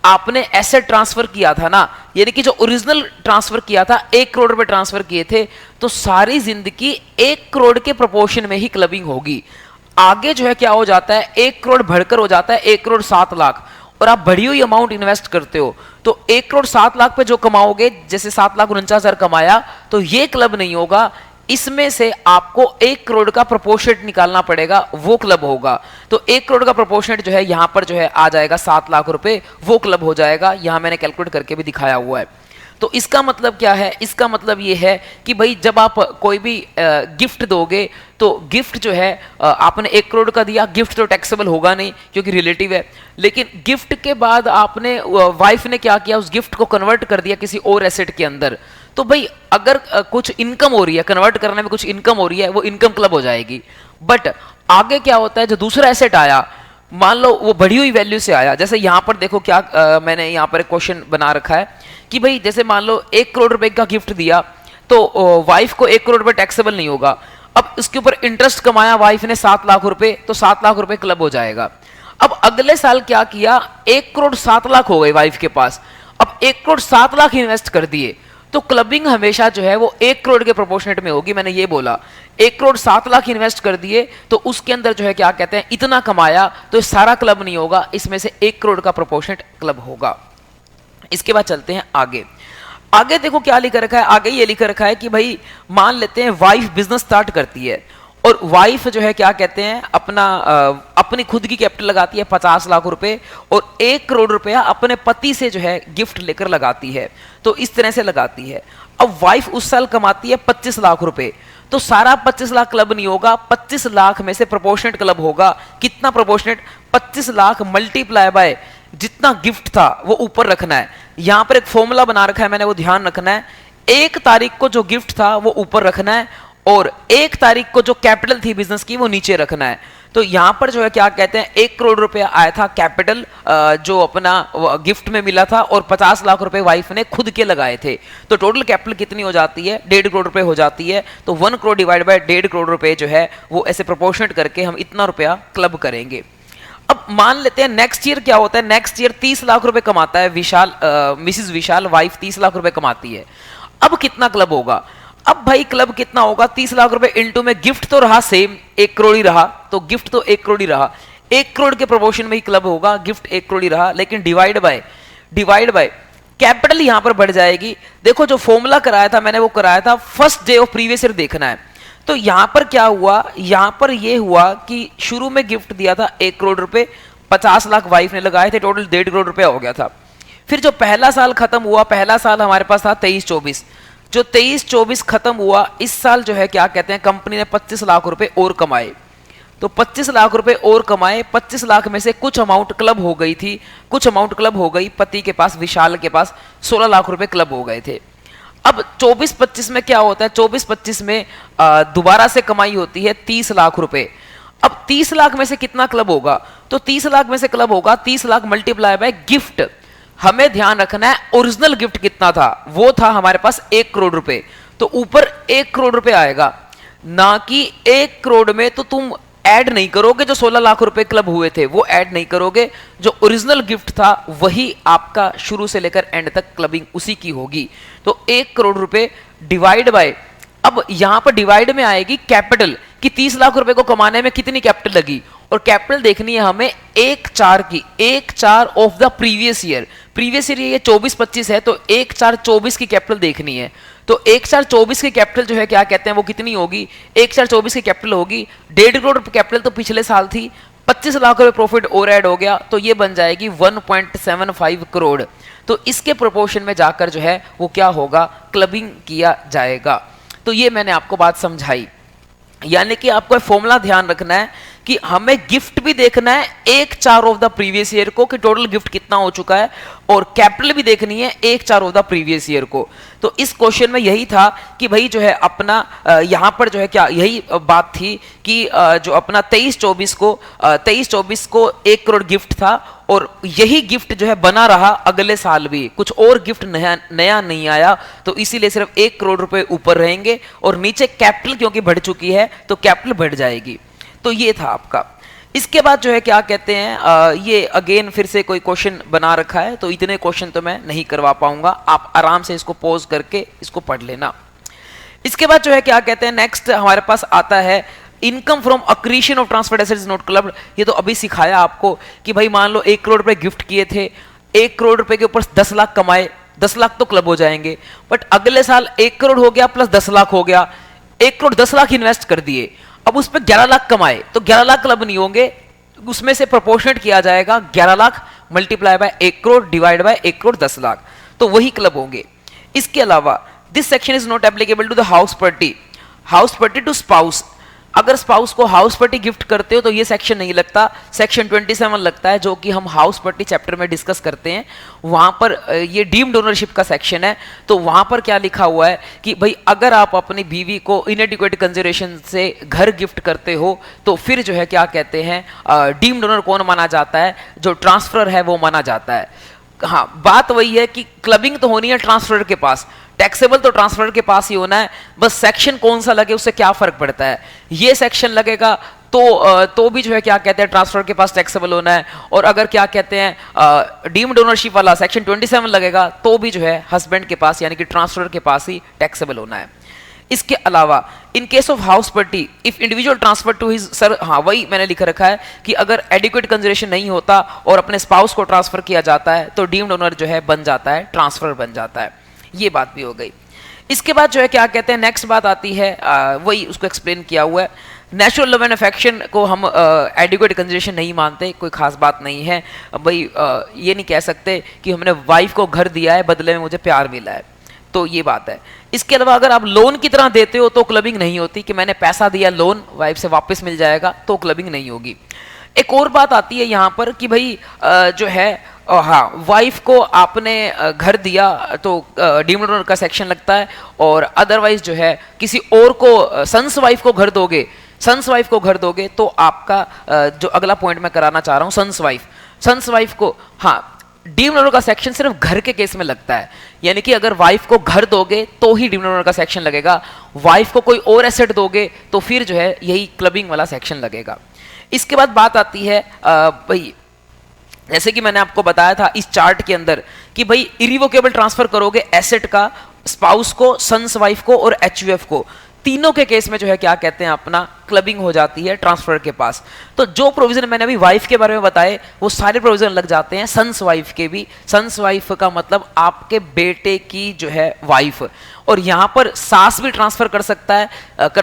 A: आपने एसेट ट्रांसफर किया था ना, यानी कि जो ओरिजिनल ट्रांसफर किया था 1 करोड़ रुपए ट्रांसफर किए थे, तो सारी जिंदगी 1 करोड़ के प्रोपोर्शन में ही क्लबिंग होगी। आगे जो है क्या हो जाता है 1 करोड़ बढ़कर हो जाता है 1 करोड़ 7 लाख, और आप बढ़ी हुई अमाउंट इन्वेस्ट करते हो, तो 1 करोड़ 7 लाख पे जो कमाओगे, जैसे 7,49,000 कमाया, तो ये क्लब नहीं होगा, इसमें से आपको 1 करोड़ का प्रोपोर्शनेट निकालना पड़ेगा, वो क्लब होगा। तो 1 करोड़ का प्रोपोर्शनेट जो है यहां पर जो है आ जाएगा 7 लाख रुपए, वो क्लब हो जाएगा। यहां मैंने कैलकुलेट करके भी दिखाया हुआ है। तो इसका मतलब क्या है, इसका मतलब ये है कि भाई जब आप कोई भी गिफ्ट दोगे, तो गिफ्ट जो है आपने 1 करोड़ का दिया, गिफ्ट तो टैक्सेबल होगा नहीं क्योंकि रिलेटिव है, लेकिन गिफ्ट के बाद आपने वाइफ ने क्या किया, उस गिफ्ट को कन्वर्ट कर दिया किसी और एसेट के अंदर, तो भाई अगर कुछ इनकम हो रही है, कन्वर्ट करने में कुछ इनकम हो रही है, वो इनकम क्लब हो जाएगी। बट आगे क्या होता है, जो दूसरा एसेट आया, मान लो वो बढ़ी हुई वैल्यू से आया, जैसे यहां पर देखो क्या मैंने यहां पर एक क्वेश्चन बना रखा है कि भाई जैसे मान लो 1 करोड़ रुपए का गिफ्ट दिया, तो वाइफ को 1 करोड़ रुपए टैक्सेबल नहीं होगा। अब इसके ऊपर इंटरेस्ट कमाया वाइफ ने 7 लाख रुपए, तो 7 लाख रुपए क्लब हो जाएगा। अब अगले साल क्या किया, 1 करोड़ 7 लाख हो गए वाइफ के पास, अब 1 करोड़ 7 लाख इन्वेस्ट कर दिए, तो क्लबिंग हमेशा जो है वो 1 करोड़ के प्रोपोर्शनेट में होगी। मैंने ये बोला 1 करोड़ 7 लाख इन्वेस्ट कर दिए, तो उसके अंदर जो है क्या कहते हैं, इतना कमाया, तो सारा क्लब नहीं होगा, इसमें से 1 करोड़ का प्रोपोर्शनेट क्लब होगा। इसके बाद चलते हैं आगे। आगे देखो क्या लिखा रखा है, आगे ये लिखा रखा है कि भाई मान लेते हैं वाइफ बिजनेस स्टार्ट करती है, और वाइफ जो है क्या कहते हैं अपनी खुद की कैपिटल लगाती है 50 लाख रुपए, और 1 करोड़ रुपया अपने पति से जो है गिफ्ट लेकर लगाती है। तो इस तरह से लगाती है। अब वाइफ उस साल कमाती है 25 लाख रुपए, तो सारा 25 लाख क्लब नहीं होगा, 25 लाख में से प्रोपोर्शनेट क्लब होगा। कितना प्रोपोर्शनेट, 25 लाख मल्टीप्लाई बाय जितना गिफ्ट था वो ऊपर रखना है। यहां पर एक फॉर्मूला बना रखा है मैंने, वो ध्यान रखना है। 1 तारीख को जो गिफ्ट था वो ऊपर रखना है, और 1 तारीख को जो कैपिटल थी बिजनेस की वो नीचे रखना है। तो यहां पर जो है क्या कहते हैं, 1 करोड़ रुपया आया था कैपिटल जो अपना गिफ्ट में मिला था, और 50 लाख रुपए वाइफ ने खुद के लगाए थे। तो टोटल कैपिटल कितनी हो जाती है, 1.5 करोड़ रुपए हो जाती है। तो 1 करोड़ डिवाइड बाय 1.5 करोड़ रुपए जो है वो ऐसे प्रोपोर्शनेट करके हम इतना रुपया क्लब करेंगे। अब मान लेते हैं नेक्स्ट ईयर क्या होता है, नेक्स्ट ईयर 30 लाख रुपए कमाता है विशाल, मिसिस विशाल वाइफ 30 लाख रुपए कमाती है। अब कितना क्लब होगा, अब भाई क्लब कितना होगा, 30 लाख रुपए इंटू में गिफ्ट तो रहा सेम 1 करोड़ ही रहा, तो गिफ्ट तो 1 करोड़ ही रहा, 1 करोड़ के प्रोपोर्शन में ही क्लब होगा, गिफ्ट 1 करोड़ ही रहा, लेकिन डिवाइड बाय कैपिटल यहां पर बढ़ जाएगी। देखो जो फॉर्मूला कराया था मैंने, वो कराया था first day of previous year देखना है। तो यहां पर क्या हुआ, यहां पर यह हुआ कि शुरू में गिफ्ट दिया था 1 करोड़ रुपए, 50 लाख वाइफ ने लगाए थे, टोटल 1.5 करोड़ रुपया हो गया था। फिर जो पहला साल खत्म हुआ, पहला साल हमारे पास था 23-24, जो 23-24 खत्म हुआ, इस साल जो है क्या कहते हैं कंपनी ने 25 लाख रुपए और कमाए। तो 25 लाख रुपए और कमाए, 25 लाख में से कुछ अमाउंट क्लब हो गई थी, कुछ अमाउंट क्लब हो गई पति के पास, विशाल के पास 16 लाख रुपए क्लब हो गए थे। अब 24-25 में क्या होता है, 24-25 में दोबारा से कमाई होती है 30 लाख रुपए। अब 30 लाख में से कितना क्लब होगा, तो 30 लाख में से क्लब होगा 30 लाख मल्टीप्लाई बाय गिफ्ट। हमें ध्यान रखना है ओरिजिनल गिफ्ट कितना था, वो था हमारे पास 1 करोड़ रुपए, तो ऊपर 1 करोड़ रुपए आएगा, ना कि 1 करोड़ में तो तुम ऐड नहीं करोगे, जो 16 लाख रुपए क्लब हुए थे वो ऐड नहीं करोगे, जो ओरिजिनल गिफ्ट था वही आपका शुरू से लेकर एंड तक क्लबिंग उसी की होगी। तो 1 करोड़ रुपए डिवाइड बाय, अब यहां पर डिवाइड में आएगी कैपिटल कि 30 लाख रुपए को कमाने में कितनी कैपिटल लगी, और कैपिटल देखनी है हमें 1/4 की, 1/4 of the previous year. Previous year ये 24-25 है, तो 1/4 24 की कैपिटल देखनी है। तो 1/4 24 की कैपिटल जो है क्या कहते हैं वो कितनी होगी, 1/4 24 की कैपिटल होगी 1.5 करोड़ कैपिटल तो पिछले साल थी, 25 लाख रुपए प्रॉफिट और ऐड हो गया, तो ये बन जाएगी 1.75 करोड़। तो इसके प्रोपोर्शन में जाकर जो है वो क्या होगा, क्लबिंग किया जाएगा। तो ये मैंने आपको बात समझाई, यानी कि आपको फॉर्मूला ध्यान रखना है कि हमें गिफ्ट भी देखना है 1/4 ऑफ द प्रीवियस ईयर को कि टोटल गिफ्ट कितना हो चुका है, और कैपिटल भी देखनी है 1/4 ऑफ द प्रीवियस ईयर को। तो इस क्वेश्चन में यही था कि भाई जो है अपना यहां पर जो है क्या यही बात थी कि जो अपना 23-24 को 1 करोड़ गिफ्ट था, और यही गिफ्ट जो है बना रहा अगले साल भी, कुछ और गिफ्ट नया नहीं आया, तो इसीलिए सिर्फ 1 करोड़ रुपए ऊपर रहेंगे, और नीचे कैपिटल क्योंकि बढ़ चुकी है तो कैपिटल बढ़ जाएगी। तो ये था आपका। इसके बाद जो है क्या कहते हैं ये अगेन फिर से कोई क्वेश्चन बना रखा है, तो इतने क्वेश्चन तो मैं नहीं करवा पाऊंगा, आप आराम से इसको पॉज करके इसको पढ़ लेना। इसके बाद जो है क्या कहते हैं नेक्स्ट हमारे पास आता है income from accretion of transferred assets not clubbed. ये तो अभी सिखाया आपको कि भाई मान लो 1 करोड़ रुपए गिफ्ट किए थे, 1 करोड़ रुपए के ऊपर 10 लाख कमाए, 10 लाख तो क्लब हो जाएंगे, बट अगले साल 1 करोड़ हो गया प्लस 10 लाख हो गया, 1 करोड़ 10 लाख इन्वेस्ट कर दिए, अब उस पर 11 लाख कमाए, तो 11 लाख क्लब नहीं होंगे, उसमें से प्रोपोर्शनेट किया जाएगा 11 lakh multiply by 1 crore divide by 1 crore 10 lakh, तो वही क्लब होंगे। इसके अलावा this section is not applicable to the house property to spouse. अगर स्पाउस को हाउस पट्टी गिफ्ट करते हो तो ये सेक्शन नहीं लगता, सेक्शन 27 लगता है, जो कि हम हाउस पट्टी चैप्टर में डिस्कस करते हैं। वहां पर ये डीम्ड ओनरशिप का सेक्शन है। तो वहां पर क्या लिखा हुआ है कि भाई अगर आप अपनी बीवी को इनएडिक्वेट कंसिडरेशन से घर गिफ्ट करते हो तो फिर जो है क्या कहते हैं, डीम्ड ओनर कौन माना जाता है, जो ट्रांसफर है वो माना जाता है। हाँ, बात वही है कि क्लबिंग तो होनी है ट्रांसफर के पास, टैक्सेबल तो ट्रांसफर के पास ही होना है, बस सेक्शन कौन सा लगे उससे क्या फर्क पड़ता है। ये सेक्शन लगेगा तो भी जो है क्या कहते हैं ट्रांसफर के पास टैक्सेबल होना है, और अगर क्या कहते हैं डीम्ड ओनरशिप वाला सेक्शन 27 लगेगा तो भी जो है हस्बैंड के पास यानी कि ट्रांसफर के पास ही टैक्सेबल होना है। इसके अलावा इन केस ऑफ हाउस पट्टी if individual transfer to his sir, हाँ वही मैंने लिख रखा है कि अगर एडिक्वेट कंसिडरेशन नहीं होता और अपने स्पाउस को ट्रांसफर किया जाता है तो डीम्ड ओनर जो है बन जाता है, ट्रांसफर बन जाता है। ये बात भी हो गई। इसके बाद जो है क्या कहते हैं नेक्स्ट बात आती है, वही उसको एक्सप्लेन किया हुआ है। नेचुरल लव एंड अफेक्शन को हम एडिक्वेट कंसिडरेशन नहीं मानते, कोई खास बात नहीं है भाई। ये नहीं कह सकते कि हमने वाइफ को घर दिया है बदले में मुझे प्यार मिला है, तो ये बात है। इसके अलावा अगर आप लोन की तरह देते हो तो क्लबिंग नहीं होती, कि मैंने पैसा दिया लोन वाइफ से वापस मिल जाएगा, तो क्लबिंग नहीं होगी। एक और बात आती है यहाँ पर कि भाई जो है हाँ, वाइफ को आपने घर दिया तो डीम्ड ओनर का सेक्शन लगता है, और अदरवाइज जो है किसी और को सन्स वाइफ को घर दोगे, सन्स वाइफ को घर दोगे तो आपका जो अगला पॉइंट मैं कराना चाह रहा हूँ, सन्स वाइफ को हाँ डीम्ड ओनर का सेक्शन सिर्फ घर के केस में लगता है, यानी कि अगर वाइफ को घर दोगे तो ही डीम्ड ओनर का सेक्शन लगेगा, वाइफ को कोई और एसेट दोगे तो फिर जो है यही क्लबिंग वाला सेक्शन लगेगा। इसके बाद बात आती है भाई, जैसे कि मैंने आपको बताया था इस चार्ट के अंदर कि भाई इरिवोकेबल ट्रांसफर करोगे एसेट का स्पाउस को, सन्स वाइफ को और एचयूएफ को, तीनों के केस में जो है क्या कहते हैं अपना क्लबिंग हो जाती है ट्रांसफर के पास। तो जो प्रोविजन मैंने अभी वाइफ के बारे में बताए वो सारे प्रोविजन लग जाते हैं सन्स वाइफ के भी। सन्स वाइफ का मतलब आपके बेटे की जो है वाइफ, और यहाँ पर सास भी ट्रांसफर कर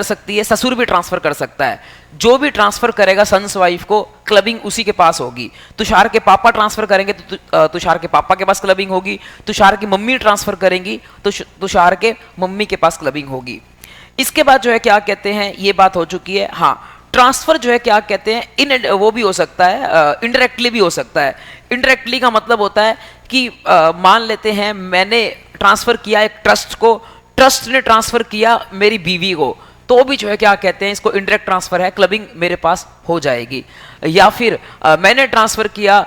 A: सकती है, ससुर भी ट्रांसफर कर सकता है। जो भी ट्रांसफर करेगा सन्स वाइफ को क्लबिंग उसी के पास होगी। तुषार के पापा ट्रांसफर करेंगे तो तुषार के पापा के पास क्लबिंग होगी, तुषार की मम्मी ट्रांसफर करेंगी तो तुषार के मम्मी के पास क्लबिंग होगी। इसके बाद जो है क्या कहते हैं, ये बात हो चुकी है। हाँ, ट्रांसफर जो है क्या कहते हैं वो भी हो सकता है, इनडायरेक्टली भी हो सकता है। इनडायरेक्टली का मतलब होता है कि मान लेते हैं मैंने ट्रांसफर किया एक ट्रस्ट को, ट्रस्ट ने ट्रांसफर किया मेरी बीवी को, तो भी जो है क्या कहते हैं इसको इनडायरेक्ट ट्रांसफर है, क्लबिंग मेरे पास हो जाएगी। या फिर मैंने ट्रांसफर किया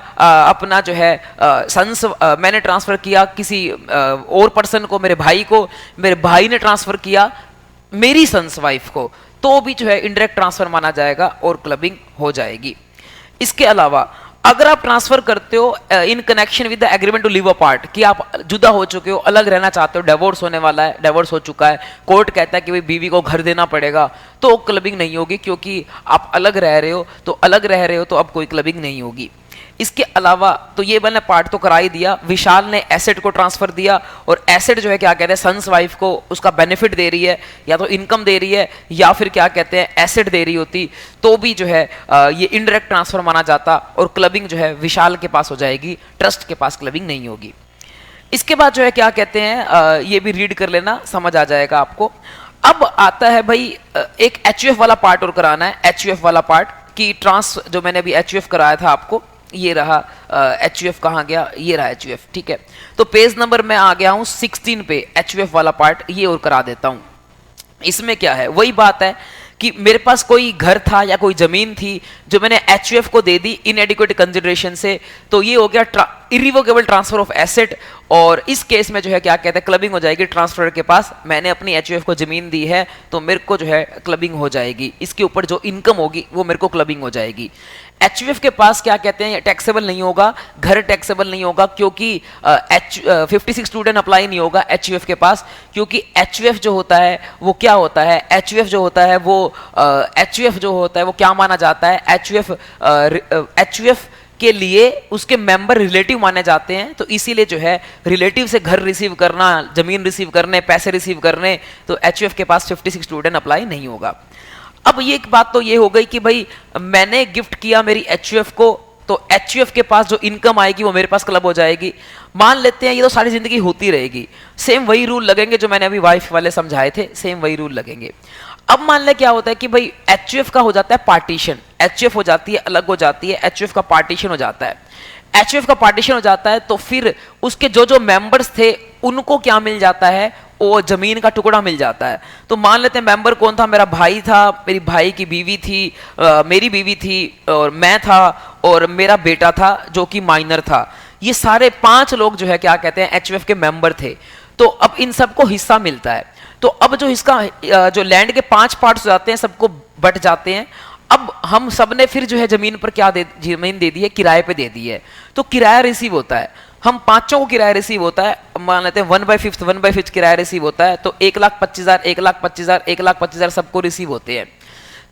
A: अपना जो है सन्स, मैंने ट्रांसफर किया किसी और पर्सन को, मेरे भाई को, मेरे भाई ने ट्रांसफर किया मेरी सन्स वाइफ को, तो भी जो है इनडायरेक्ट ट्रांसफर माना जाएगा और क्लबिंग हो जाएगी। इसके अलावा अगर आप ट्रांसफर करते हो in connection with the agreement to live apart, कि आप जुदा हो चुके हो, अलग रहना चाहते हो, डिवोर्स होने वाला है, डिवोर्स हो चुका है, कोर्ट कहता है कि भाई बीवी को घर देना पड़ेगा, तो क्लबिंग नहीं होगी, क्योंकि आप अलग रह रहे हो तो अब कोई क्लबिंग नहीं होगी। इसके अलावा तो ये मैंने पार्ट तो करा ही दिया, विशाल ने एसेट को ट्रांसफर दिया, और एसेट जो है क्या कहते हैं सन्स वाइफ को उसका बेनिफिट दे रही है, या तो इनकम दे रही है या फिर क्या कहते हैं एसेट दे रही होती, तो भी जो है ये इनडायरेक्ट ट्रांसफर माना जाता, और क्लबिंग जो है विशाल के पास हो जाएगी, ट्रस्ट के पास क्लबिंग नहीं होगी। इसके बाद जो है क्या कहते हैं ये भी रीड कर लेना, समझ आ जाएगा आपको। अब आता है भाई एक एचयूएफ वाला पार्ट और कराना है, एचयूएफ वाला पार्ट की जो मैंने अभी एचयूएफ कराया था आपको, ये रहा एचयूएफ कहाँ गया, ये रहा एचयूएफ, ठीक है। तो पेज नंबर में आ गया हूं 16 पे, एचयूएफ वाला पार्ट ये और करा देता हूं। इसमें क्या है, वही बात है कि मेरे पास कोई घर था या कोई जमीन थी जो मैंने एचयूएफ को दे दी इनएडिक्वेट कंसिडरेशन से, तो ये हो गया इरिवोकेबल ट्रांसफर ऑफ एसेट, और इस केस में जो है क्या कहते हैं क्लबिंग हो जाएगी ट्रांसफर के पास। मैंने अपनी एचयूएफ को जमीन दी है तो मेरे को जो है क्लबिंग हो जाएगी, इसके ऊपर जो इनकम होगी वो मेरे को क्लबिंग हो जाएगी। एचयूएफ के पास क्या कहते हैं टैक्सेबल नहीं होगा, घर टैक्सेबल नहीं होगा, क्योंकि 56 स्टूडेंट अप्लाई नहीं होगा एचयूएफ के पास, क्योंकि एचयूएफ जो होता है वो क्या होता है, एचयूएफ जो होता है वो क्या माना जाता है, एचयूएफ के लिए उसके मेंबर रिलेटिव माने जाते हैं, तो इसीलिए जो है रिलेटिव से घर रिसीव करना, जमीन रिसीव करने, पैसे रिसीव करने, तो एचयूएफ के पास 56 स्टूडेंट अप्लाई नहीं होगा। अब ये एक बात तो ये हो गई कि भाई मैंने गिफ्ट किया मेरी एचयूएफ को, तो एचयूएफ के पास जो इनकम आएगी वो मेरे पास क्लब हो जाएगी। मान लेते हैं ये तो सारी जिंदगी होती रहेगी, सेम वही रूल लगेंगे जो मैंने अभी वाइफ वाले समझाए थे, सेम वही रूल लगेंगे। अब मान ले क्या होता है कि भाई एचयूएफ का हो जाता है पार्टीशन, एचयूएफ हो जाती है, अलग हो जाती है, एचयूएफ का पार्टीशन हो जाता है। एचयूएफ का पार्टीशन हो जाता है तो फिर उसके जो जो मेंबर्स थे उनको क्या मिल जाता है, वो जमीन का टुकड़ा मिल जाता है। तो मान लेते हैं मेंबर कौन था, मेरा भाई था, मेरी भाई की बीवी थी, मेरी बीवी थी, और मैं था, और मेरा बेटा था जो कि माइनर था। ये सारे 5 लोग जो है क्या कहते हैं एचयूएफ के मेंबर थे। तो अब इन सबको हिस्सा मिलता है। तो अब जो इसका जो लैंड के 5 पार्ट्स हो जाते हैं, सबको बट जाते हैं। अब हम सब ने फिर जो है जमीन पर क्या जमीन दे दी है, किराए पे दे दी है। तो किराया रिसीव होता है, हम 5 को किराया रिसीव होता है, मान लेते हैं 1/5 किराया रिसीव होता है। तो 1,25,000 1,25,000 1,25,000 सबको रिसीव होते हैं।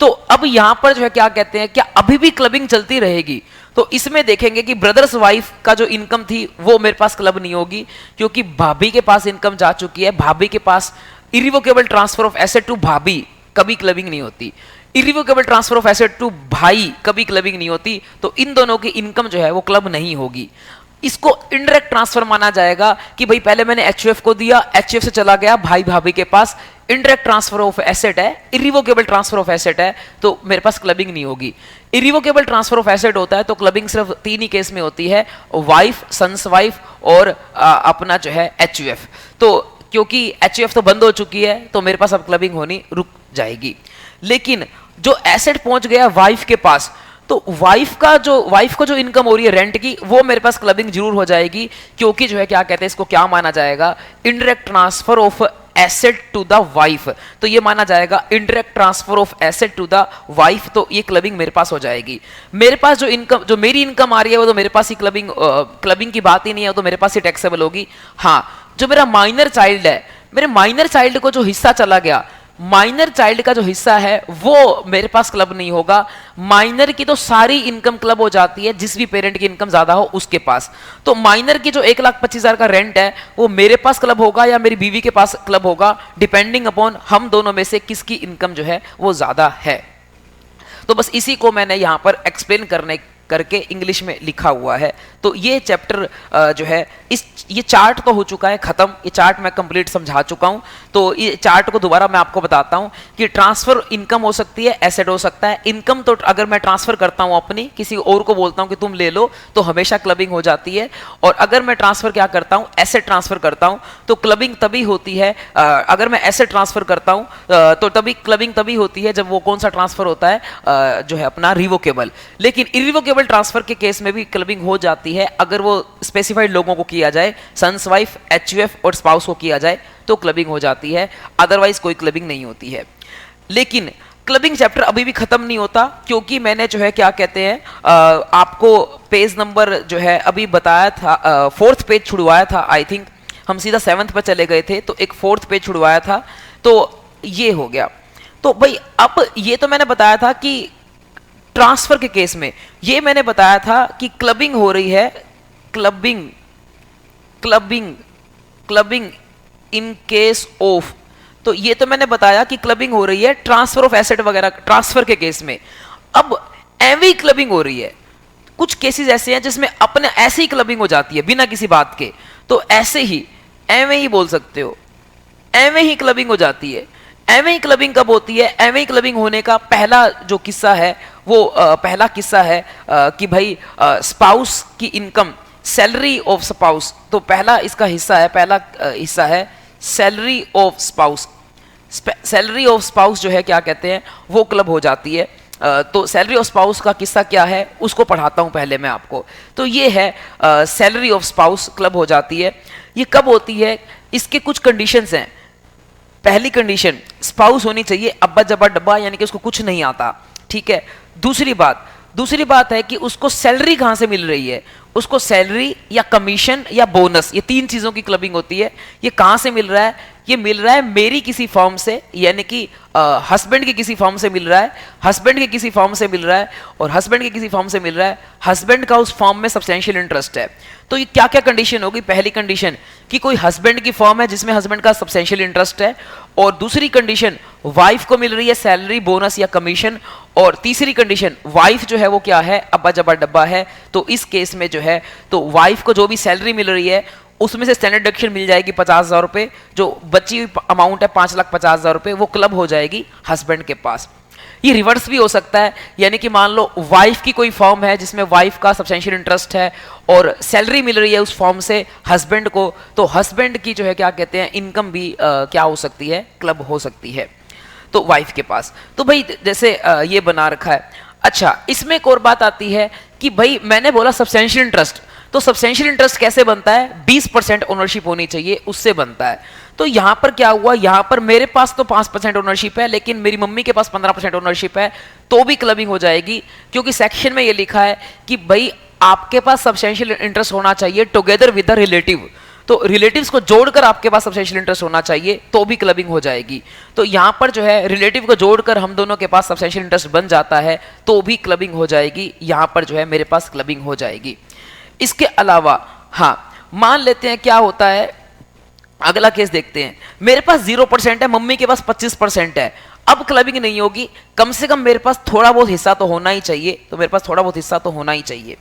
A: तो अब यहां पर जो है क्या कहते हैं, क्या अभी भी क्लबिंग चलती रहेगी? तो इसमें देखेंगे कि ब्रदर्स वाइफ का जो इनकम थी वो मेरे पास क्लब नहीं होगी, क्योंकि भाभी के पास इनकम जा चुकी है। भाभी के पास irrevocable transfer of asset to भाभी कभी क्लबिंग नहीं होती, irrevocable transfer of asset to भाई कभी क्लबिंग नहीं होती। तो इन दोनों की इनकम जो है वो क्लब नहीं होगी। इसको इनडायरेक्ट ट्रांसफर माना जाएगा कि भाई पहले मैंने एचयूएफ को दिया, एचयूएफ से चला गया भाई भाभी के पास, इनडायरेक्ट ट्रांसफर ऑफ एसेट है, इरिवोकेबल ट्रांसफर ऑफ एसेट है, तो मेरे पास क्लबिंग नहीं होगी। इरिवोकेबल ट्रांसफर ऑफ एसेट होता है तो क्लबिंग सिर्फ 3 ही केस में होती है, वाइफ, सन्स वाइफ और अपना जो है एचयूएफ। तो क्योंकि एचयूएफ तो बंद हो चुकी है तो मेरे पास अब क्लबिंग होनी रुक जाएगी। लेकिन जो एसेट पहुंच गया वाइफ के पास, तो वाइफ को जो इनकम हो रही है रेंट की, वो मेरे पास क्लबिंग जरूर हो जाएगी, क्योंकि जो है क्या कहते हैं इसको क्या माना जाएगा, indirect transfer of asset to the wife. तो ये माना जाएगा indirect transfer of asset to the wife, तो ये क्लबिंग मेरे पास हो जाएगी। मेरे पास जो इनकम, जो मेरी इनकम आ रही है वो तो मेरे पास ही क्लबिंग की बात ही नहीं है, वो तो मेरे पास ही टैक्सेबल होगी। हाँ, जो मेरा माइनर चाइल्ड है, मेरे माइनर चाइल्ड को जो हिस्सा चला गया, माइनर चाइल्ड का जो हिस्सा है वो मेरे पास क्लब नहीं होगा। माइनर की तो सारी इनकम क्लब हो जाती है, जिस भी पेरेंट की इनकम ज्यादा हो उसके पास। तो माइनर की जो 1,25,000 का रेंट है वो मेरे पास क्लब होगा या मेरी बीवी के पास क्लब होगा, डिपेंडिंग अपॉन हम दोनों में से किसकी इनकम जो है वो ज्यादा है। तो बस इसी को मैंने यहां पर एक्सप्लेन करके इंग्लिश में लिखा हुआ है। तो ये चैप्टर जो है ये चार्ट तो हो चुका है खत्म, ये चार्ट मैं कंप्लीट समझा चुका हूं। तो ये चार्ट को दोबारा मैं आपको बताता हूं कि ट्रांसफर इनकम हो सकती है, एसेट हो सकता है। इनकम तो अगर मैं ट्रांसफर करता हूं अपनी, किसी और को बोलता हूं कि तुम ले लो, तो हमेशा क्लबिंग हो जाती है। और अगर मैं ट्रांसफर क्या करता हूं, एसेट ट्रांसफर करता हूं, तो क्लबिंग तभी होती है। अगर मैं एसेट ट्रांसफर करता हूं तो तभी क्लबिंग तभी होती है जब वो कौन सा ट्रांसफर होता है, जो है अपना रिवोकेबल। लेकिन इरिवोकेबल ट्रांसफर के केस में भी क्लबिंग हो जाती है अगर वो स्पेसिफाइड लोगों को किया जाए, सन्स वाइफ, एचयूएफ और स्पाउस को किया जाए तो क्लबिंग हो जाती है, अदरवाइज कोई क्लबिंग नहीं होती है। लेकिन क्लबिंग चैप्टर अभी भी खत्म नहीं होता, क्योंकि मैंने जो है क्या कहते हैं आपको पेज नंबर जो है अभी बताया था, 4th पेज छुड़वाया था। आई थिंक हम सीधा 7th पे चले गए थे, तो एक 4th पेज छुड़वाया था, तो ये हो गया। तो भाई अब ये तो मैंने बताया था कि ट्रांसफर के केस में, ये मैंने बताया था कि क्लबिंग हो रही है, क्लबिंग इन केस ऑफ, तो ये तो मैंने बताया कि क्लबिंग हो रही है ट्रांसफर ऑफ एसेट वगैरह ट्रांसफर के केस में। अब एवं क्लबिंग हो रही है, कुछ केसेस ऐसे हैं जिसमें अपने ऐसे ही क्लबिंग हो जाती है बिना किसी बात के, तो ऐसे ही एवं ही बोल सकते हो, एवं ही क्लबिंग हो जाती है। एवं ही क्लबिंग कब होती है? एवं ही क्लबिंग होने का पहला जो किस्सा है वो पहला किस्सा है कि भाई स्पाउस की इनकम, सैलरी ऑफ स्पाउस, तो पहला इसका हिस्सा है, पहला हिस्सा है salary of spouse. Salary of spouse जो है क्या कहते हैं वो क्लब हो जाती है। तो सैलरी ऑफ स्पाउस का किस्सा क्या है उसको पढ़ाता हूं पहले मैं आपको। तो ये है सैलरी ऑफ स्पाउस क्लब हो जाती है। ये कब होती है? इसके कुछ कंडीशंस हैं। पहली कंडीशन, स्पाउस होनी चाहिए अब्बा जब्बा डब्बा, यानी कि उसको कुछ नहीं आता, ठीक है। दूसरी बात है कि उसको सैलरी कहां से मिल रही है, उसको सैलरी या कमीशन या बोनस, ये 3 चीजों की क्लबिंग होती है। ये कहां से मिल रहा है? ये मिल रहा है मेरी किसी फर्म से, यानी कि हस्बैंड के किसी फर्म से मिल रहा है, हस्बैंड के किसी फर्म से मिल रहा है, और हस्बैंड के किसी फर्म से मिल रहा है, हस्बैंड का उस फर्म में सब्सटेंशियल इंटरेस्ट है। तो ये क्या क्या कंडीशन होगी? पहली कंडीशन कि कोई हस्बैंड की फर्म है जिसमें हस्बैंड का सब्सटेंशियल इंटरेस्ट है, और दूसरी कंडीशन वाइफ को मिल रही है सैलरी, बोनस या कमीशन, और तीसरी कंडीशन वाइफ जो है वो क्या है, अब्बा जब्बा डब्बा है। तो इस केस में जो है तो वाइफ को जो भी सैलरी मिल रही है उसमें से स्टैंडर्ड डिडक्शन मिल जाएगी 50,000 रुपये, जो बची हुई अमाउंट है 5,50,000 रुपये वो क्लब हो जाएगी हस्बैंड के पास। ये रिवर्स भी हो सकता है, यानी कि मान लो वाइफ की कोई फॉर्म है जिसमें वाइफ का सब्सटेंशियल इंटरेस्ट है और सैलरी मिल रही है उस फॉर्म से हस्बैंड को, तो हस्बैंड की जो है क्या कहते हैं इनकम भी क्या हो सकती है, क्लब हो सकती है तो वाइफ के पास। तो भाई जैसे ये बना रखा है। अच्छा, इसमें एक और बात आती है कि भाई मैंने बोला सब्सटेंशियल इंटरेस्ट, तो सब्सटेंशियल इंटरेस्ट कैसे बनता है, 20% ओनरशिप होनी चाहिए उससे बनता है। तो यहां पर क्या हुआ, यहां पर मेरे पास तो 5% ओनरशिप है लेकिन मेरी मम्मी के पास 15% ओनरशिप है, तो भी क्लबिंग हो जाएगी, क्योंकि सेक्शन में ये लिखा है कि भाई आपके पास सब्सटेंशियल इंटरेस्ट होना चाहिए टुगेदर विद द रिलेटिव, तो रिलेटिव्स को जोड़कर आपके पास सब्सटेंशियल इंटरेस्ट होना चाहिए तो भी क्लबिंग हो जाएगी। तो यहां पर जो है रिलेटिव को जोड़कर हम दोनों के पास सब्सटेंशियल इंटरेस्ट बन जाता है तो भी क्लबिंग हो जाएगी, यहां पर जो है मेरे पास क्लबिंग हो जाएगी। इसके अलावा हाँ, मान लेते हैं क्या होता है, अगला केस देखते हैं, मेरे पास 0% है, मम्मी के पास 25% है, अब क्लबिंग नहीं होगी, कम से कम मेरे पास थोड़ा बहुत हिस्सा तो होना ही चाहिए, तो मेरे पास थोड़ा बहुत हिस्सा तो होना ही चाहिए।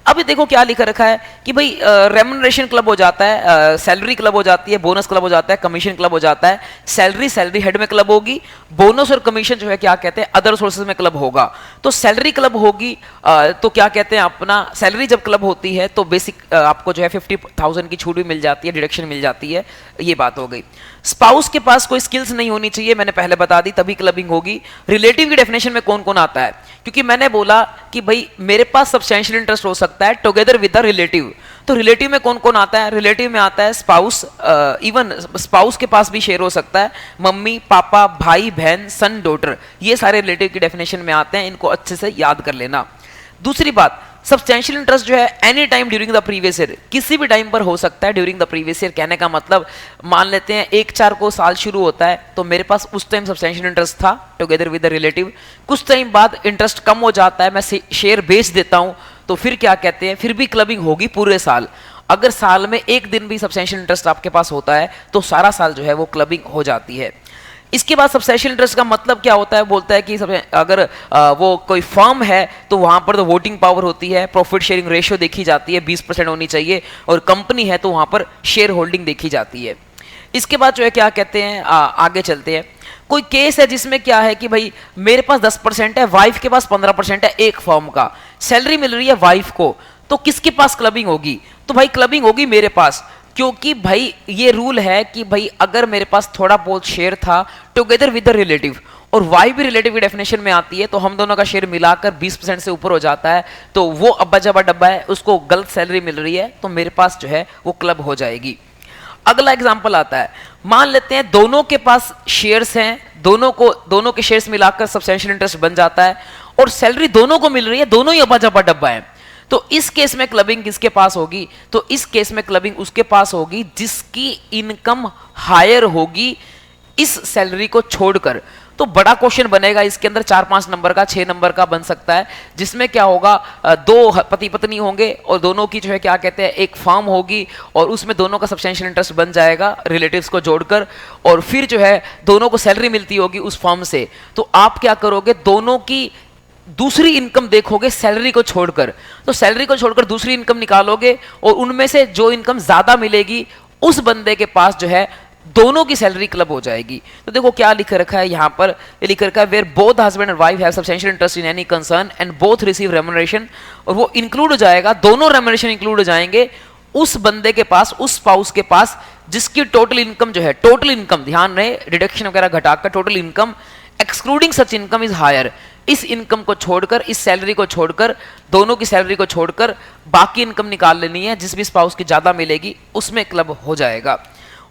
A: अभी देखो क्या लिखा रखा है कि भाई रेम्युनरेशन क्लब हो जाता है, सैलरी क्लब हो जाती है, बोनस क्लब हो जाता है, कमीशन क्लब हो जाता है। सैलरी हेड में क्लब होगी, बोनस और कमीशन जो है क्या कहते हैं अदर सोर्सेज में क्लब होगा। तो सैलरी क्लब होगी तो क्या कहते हैं अपना, सैलरी जब क्लब होती है तो बेसिक आपको जो है 50,000 की छूट भी मिल जाती है, डिडक्शन मिल जाती है, ये बात हो गई। स्पाउस के पास कोई स्किल्स नहीं होनी चाहिए, मैंने पहले बता दी, तभी क्लबिंग होगी। रिलेटिव की डेफिनेशन में कौन कौन आता है, क्योंकि मैंने बोला कि भाई मेरे पास सब्सटेंशियल इंटरेस्ट हो सकता है टुगेदर विद द रिलेटिव, तो रिलेटिव में कौन कौन आता है, रिलेटिव में आता है स्पाउस, इवन स्पाउस के पास भी शेयर हो सकता है, मम्मी पापा भाई बहन सन डॉटर, ये सारे रिलेटिव की डेफिनेशन में आते हैं, इनको अच्छे से याद कर लेना। दूसरी बात, सब्सटेंशियल इंटरेस्ट जो है any time during the previous year, किसी भी टाइम पर हो सकता है ड्यूरिंग द प्रीवियस ईयर। कहने का मतलब मान लेते हैं 1/4 को साल शुरू होता है तो मेरे पास उस टाइम सब्सटेंशियल इंटरेस्ट था टुगेदर विद द रिलेटिव, कुछ टाइम बाद इंटरेस्ट कम हो जाता है, मैं शेयर बेच देता हूं, तो फिर क्या कहते हैं, फिर भी क्लबिंग होगी पूरे साल। अगर साल में एक दिन भी सब्सटेंशियल इंटरेस्ट आपके पास होता है तो सारा साल जो है वो क्लबिंग हो जाती है। इसके बाद सब्सटेंशियल इंटरेस्ट का मतलब क्या होता है, बोलता है कि अगर वो कोई फर्म है तो वहां पर तो वोटिंग पावर होती है, प्रॉफिट शेयरिंग रेशियो देखी जाती है 20% होनी चाहिए, और कंपनी है तो वहां पर शेयर होल्डिंग देखी जाती है। इसके बाद जो है क्या कहते हैं आगे चलते हैं, कोई केस है जिसमें क्या है कि भाई मेरे पास 10% है, वाइफ के पास 15% है, एक फर्म का सैलरी मिल रही है वाइफ को, तो किसके पास क्लबिंग होगी, तो भाई क्लबिंग होगी मेरे पास, क्योंकि भाई ये रूल है कि भाई अगर मेरे पास थोड़ा बहुत शेयर था टुगेदर विद द रिलेटिव और वाइफ भी रिलेटिव की डेफिनेशन में आती है, तो हम दोनों का शेयर मिलाकर 20% से ऊपर हो जाता है, तो वो अब्बा जब्बा डब्बा है, उसको गलत सैलरी मिल रही है, तो मेरे पास जो है वो क्लब हो जाएगी। अगला एग्जांपल आता है, मान लेते हैं दोनों के पास शेयर्स हैं, दोनों के शेयर्स मिलाकर सब्सटेंशियल इंटरेस्ट बन जाता है और सैलरी दोनों को मिल रही है, दोनों ही अब्बा जब्बा डब्बा है, तो इस केस में क्लबिंग किसके पास होगी, तो इस केस में क्लबिंग उसके पास होगी जिसकी इनकम हायर होगी इस सैलरी को छोड़कर। तो बड़ा क्वेश्चन बनेगा इसके अंदर, 4-5 नंबर का, 6 नंबर का बन सकता है, जिसमें क्या होगा, 2 पति पत्नी होंगे और दोनों की जो है क्या कहते हैं एक फर्म होगी और उसमें दोनों का सब्सटेंशियल इंटरेस्ट बन जाएगा रिलेटिव्स को जोड़कर, और फिर जो है दोनों को सैलरी मिलती होगी उस फर्म से। तो आप क्या करोगे, दोनों की दूसरी इनकम देखोगे सैलरी को छोड़कर, तो सैलरी को छोड़कर दूसरी इनकम निकालोगे और उनमें से जो इनकम ज्यादा मिलेगी उस बंदे के पास जो है दोनों की सैलरी क्लब हो जाएगी। तो देखो क्या लिख रखा है यहाँ पर, ये लिख रखा है where both husband and wife have substantial interest in any concern and both receive remuneration, और वो इंक्लूड हो जाएगा, दोनों रेम्युनरेशन इंक्लूड हो जाएंगे उस बंदे के पास, उस स्पाउस के पास जिसकी टोटल इनकम जो है, टोटल इनकम ध्यान रहे डिडक्शन वगैरह घटाकर total income excluding such income is higher, इस इनकम को छोड़कर, इस सैलरी को छोड़कर, दोनों की सैलरी को छोड़कर बाकी इनकम निकाल लेनी है, जिस भी स्पाउस की ज्यादा मिलेगी उसमें क्लब हो जाएगा।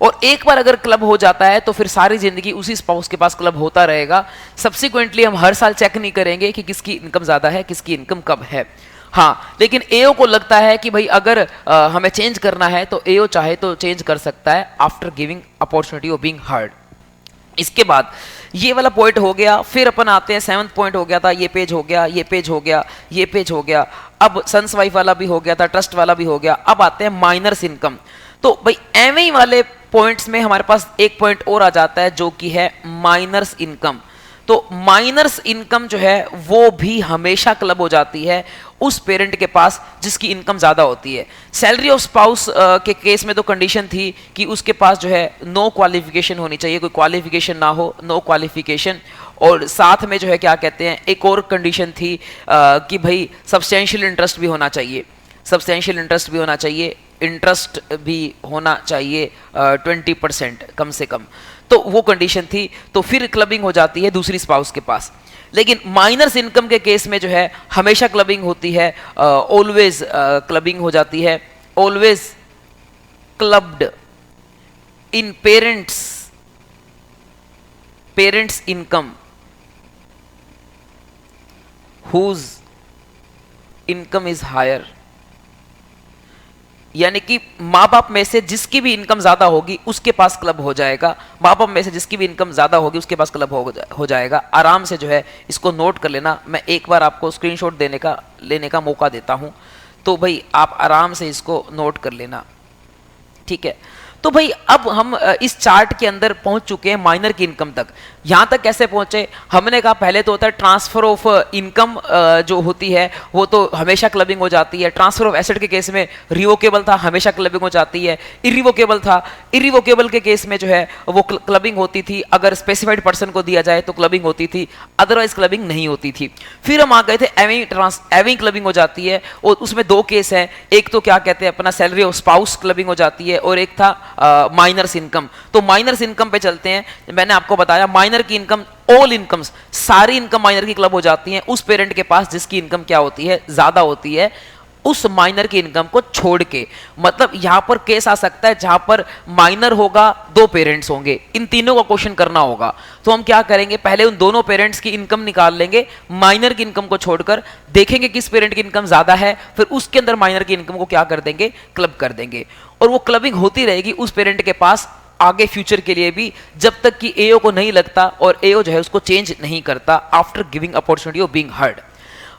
A: और एक बार अगर क्लब हो जाता है तो फिर सारी जिंदगी उसी स्पाउस के पास क्लब होता रहेगा। सब्सिक्वेंटली हम हर साल चेक नहीं करेंगे कि किसकी इनकम ज्यादा है, किसकी इनकम कब है। हाँ, लेकिन एओ को लगता है कि भाई अगर हमें चेंज करना है तो एओ चाहे तो चेंज कर सकता है after giving opportunity of being heard. इसके बाद ये वाला पॉइंट हो गया, फिर अपन आते हैं 7th पॉइंट हो गया था, ये पेज हो गया, ये पेज हो गया, ये पेज हो गया, अब सन्स वाइफ वाला भी हो गया था, ट्रस्ट वाला भी हो गया, अब आते हैं माइनर्स इनकम। तो भाई एवं ही वाले पॉइंट्स में हमारे पास एक पॉइंट और आ जाता है जो कि है माइनर्स इनकम। तो माइनर्स इनकम जो है वो भी हमेशा क्लब हो जाती है उस पेरेंट के पास जिसकी इनकम ज़्यादा होती है। सैलरी ऑफ स्पाउस के केस में तो कंडीशन थी कि उसके पास जो है नो क्वालिफिकेशन होनी चाहिए, कोई क्वालिफिकेशन ना हो, नो क्वालिफिकेशन। और साथ में जो है क्या कहते हैं, एक और कंडीशन थी कि भाई सब्सटेंशियल इंटरेस्ट भी होना चाहिए, सब्सटेंशियल इंटरेस्ट भी होना चाहिए, इंटरेस्ट भी होना चाहिए 20% कम से कम। तो वो कंडीशन थी, तो फिर क्लबिंग हो जाती है दूसरी स्पाउस के पास। लेकिन माइनर्स इनकम के केस में जो है हमेशा क्लबिंग होती है, ऑलवेज क्लबिंग हो जाती है, always clubbed in parents income whose income is higher. यानी कि माँ बाप में से जिसकी भी इनकम ज्यादा होगी उसके पास क्लब हो जाएगा, माँ बाप में से जिसकी भी इनकम ज्यादा होगी उसके पास क्लब हो जाएगा। आराम से जो है इसको नोट कर लेना, मैं एक बार आपको स्क्रीनशॉट लेने का मौका देता हूं, तो भाई आप आराम से इसको नोट कर लेना, ठीक है। तो भाई अब हम इस चार्ट के अंदर पहुंच चुके हैं माइनर की इनकम तक। यहां तक कैसे पहुंचे, हमने कहा पहले तो होता है ट्रांसफर ऑफ इनकम, जो होती है वो तो हमेशा क्लबिंग हो जाती है। ट्रांसफर ऑफ एसेट के केस में रिवोकेबल था, हमेशा क्लबिंग हो जाती है। इरिवोकेबल था, इरिवोकेबल के केस में जो है वो क्लबिंग होती थी, अगर स्पेसिफाइड पर्सन को दिया जाए तो क्लबिंग होती थी, अदरवाइज क्लबिंग नहीं होती थी। फिर हम आ गए थे एविंग क्लबिंग हो जाती है, और उसमें दो केस हैं, एक तो क्या कहते हैं अपना सैलरी ऑफ स्पाउस क्लबिंग हो जाती है, और एक था माइनर्स इनकम। तो माइनर्स इनकम पे चलते हैं। मैंने आपको बताया माइनर की इनकम, ऑल इनकम्स, सारी इनकम माइनर की क्लब हो जाती हैं उस पेरेंट के पास जिसकी इनकम क्या होती है, ज्यादा होती है, उस माइनर की इनकम को छोड़ के। मतलब यहां पर केस आ सकता है जहां पर माइनर होगा, दो पेरेंट्स होंगे, इन तीनों का क्वेश्चन करना होगा। तो हम क्या करेंगे, पहले उन दोनों पेरेंट्स की इनकम निकाल लेंगे, माइनर की इनकम को छोड़कर, देखेंगे किस पेरेंट की इनकम ज्यादा है, फिर उसके अंदर माइनर की इनकम को क्या कर देंगे, क्लब कर देंगे। और वो क्लबिंग होती रहेगी उस पेरेंट के पास आगे फ्यूचर के लिए भी, जब तक कि एओ को नहीं लगता और एओ जो है उसको चेंज नहीं करता after giving opportunity of being heard.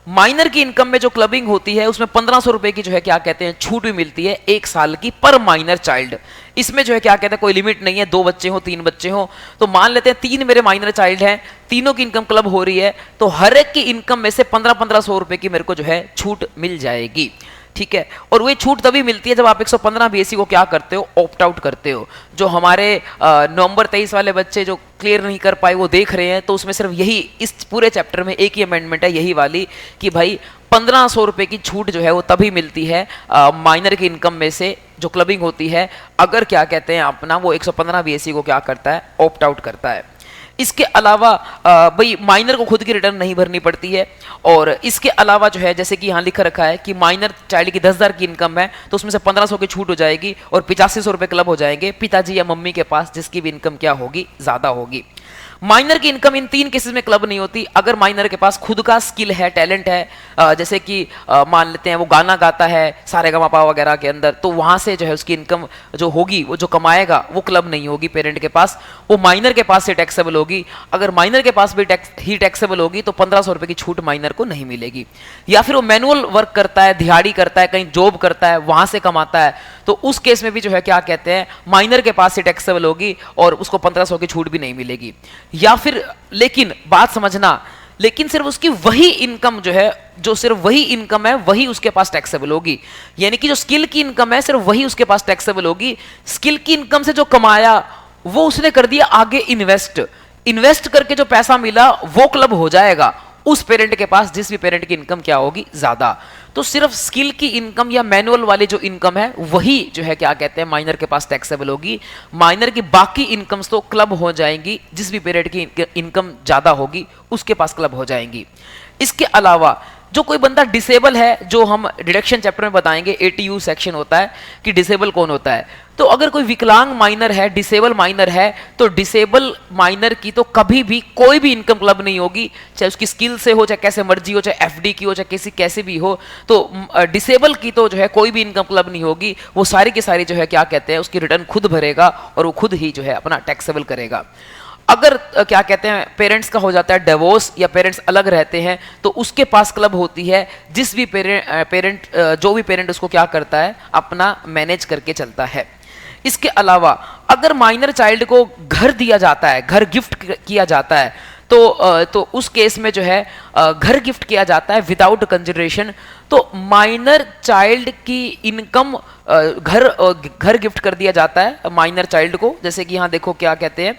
A: Minor की इनकम में जो क्लबिंग होती है उसमें 1500 रुपए की जो है क्या कहते हैं छूट भी मिलती है 1 साल की पर माइनर चाइल्ड। इसमें जो है क्या कहते हैं कोई लिमिट नहीं है, 2 बच्चे हो 3 बच्चे हो, तो मान लेते हैं 3 मेरे माइनर चाइल्ड हैं, तीनों की इनकम क्लब हो रही है, तो हर एक की इनकम में से 1500 रुपए की मेरे को जो है छूट मिल जाएगी, ठीक है। और वही छूट तभी मिलती है जब आप 115 बीएससी को क्या करते हो, ऑप्ट आउट करते हो। जो हमारे नवंबर 23 वाले बच्चे जो क्लियर नहीं कर पाए वो देख रहे हैं, तो उसमें सिर्फ यही, इस पूरे चैप्टर में एक ही अमेंडमेंट है, यही वाली, कि भाई 1500 रुपए की छूट जो है वो तभी मिलती है माइनर की इनकम में से जो क्लबिंग होती है, अगर क्या कहते हैं अपना वो 115 बीएससी को क्या करता है, ऑप्ट आउट करता है। इसके अलावा भाई माइनर को खुद की रिटर्न नहीं भरनी पड़ती है। और इसके अलावा जो है जैसे कि यहाँ लिखा रखा है कि माइनर चाइल्ड की 10,000 की इनकम है तो उसमें से 1500 की छूट हो जाएगी और 8500 रुपए क्लब हो जाएंगे पिताजी या मम्मी के पास जिसकी भी इनकम क्या होगी, ज्यादा होगी। माइनर की इनकम इन 3 केसेस में क्लब नहीं होती। अगर माइनर के पास खुद का स्किल है, टैलेंट है, जैसे कि मान लेते हैं वो गाना गाता है सारेगामापा वगैरह के अंदर, तो वहां से जो है उसकी इनकम जो होगी, वो जो कमाएगा वो क्लब नहीं होगी पेरेंट के पास, वो माइनर के पास से टैक्सेबल होगी। अगर माइनर के पास भी टैक्सेबल होगी तो 1500 रुपए की छूट माइनर को नहीं मिलेगी। या फिर वो मैनुअल वर्क करता है, दिहाड़ी करता है, कहीं जॉब करता है, वहां से कमाता है, तो उस केस में भी जो है क्या कहते हैं माइनर के पास से टैक्सेबल होगी और उसको 1500 की छूट भी नहीं मिलेगी। या फिर, लेकिन बात समझना, लेकिन सिर्फ उसकी वही इनकम जो है, जो सिर्फ वही इनकम है वही उसके पास टैक्सेबल होगी। यानी कि जो स्किल की इनकम है सिर्फ वही उसके पास टैक्सेबल होगी। स्किल की इनकम से जो कमाया वो उसने कर दिया आगे इन्वेस्ट करके जो पैसा मिला वो क्लब हो जाएगा उस पेरेंट के पास जिस भी पेरेंट की इनकम क्या होगी, ज्यादा। तो सिर्फ स्किल की इनकम या मैनुअल वाली जो इनकम है वही जो है क्या कहते हैं माइनर के पास टैक्सेबल होगी। माइनर की बाकी इनकम्स तो क्लब हो जाएंगी, जिस भी पेरेंट की इनकम ज्यादा होगी उसके पास क्लब हो जाएंगी। इसके अलावा जो कोई बंदा डिसेबल है, जो हम डिडक्शन चैप्टर में बताएंगे, एटीयू सेक्शन होता है कि डिसेबल कौन होता है। तो अगर कोई विकलांग माइनर है, डिसेबल माइनर है, तो डिसेबल माइनर की तो कभी भी कोई भी इनकम क्लब नहीं होगी, चाहे उसकी स्किल से हो, चाहे कैसे मर्जी हो, चाहे एफडी की हो, चाहे कैसे भी हो। तो डिसेबल की तो जो है कोई भी इनकम क्लब नहीं होगी, वो सारी की सारी जो है क्या कहते हैं उसकी रिटर्न खुद भरेगा और वो खुद ही जो है अपना टैक्सेबल करेगा। अगर क्या कहते हैं पेरेंट्स का हो जाता है डिवोर्स या पेरेंट्स अलग रहते हैं तो उसके पास क्लब होती है जिस भी पेरेंट जो भी पेरेंट उसको क्या करता है अपना मैनेज करके चलता है। इसके अलावा अगर माइनर चाइल्ड को घर दिया जाता है, घर गिफ्ट किया जाता है, तो तो उस केस में जो है घर गिफ्ट किया जाता है विदाउट कंसिडरेशन। तो माइनर चाइल्ड की इनकम घर गिफ्ट कर दिया जाता है माइनर चाइल्ड को। जैसे कि यहाँ देखो क्या कहते हैं,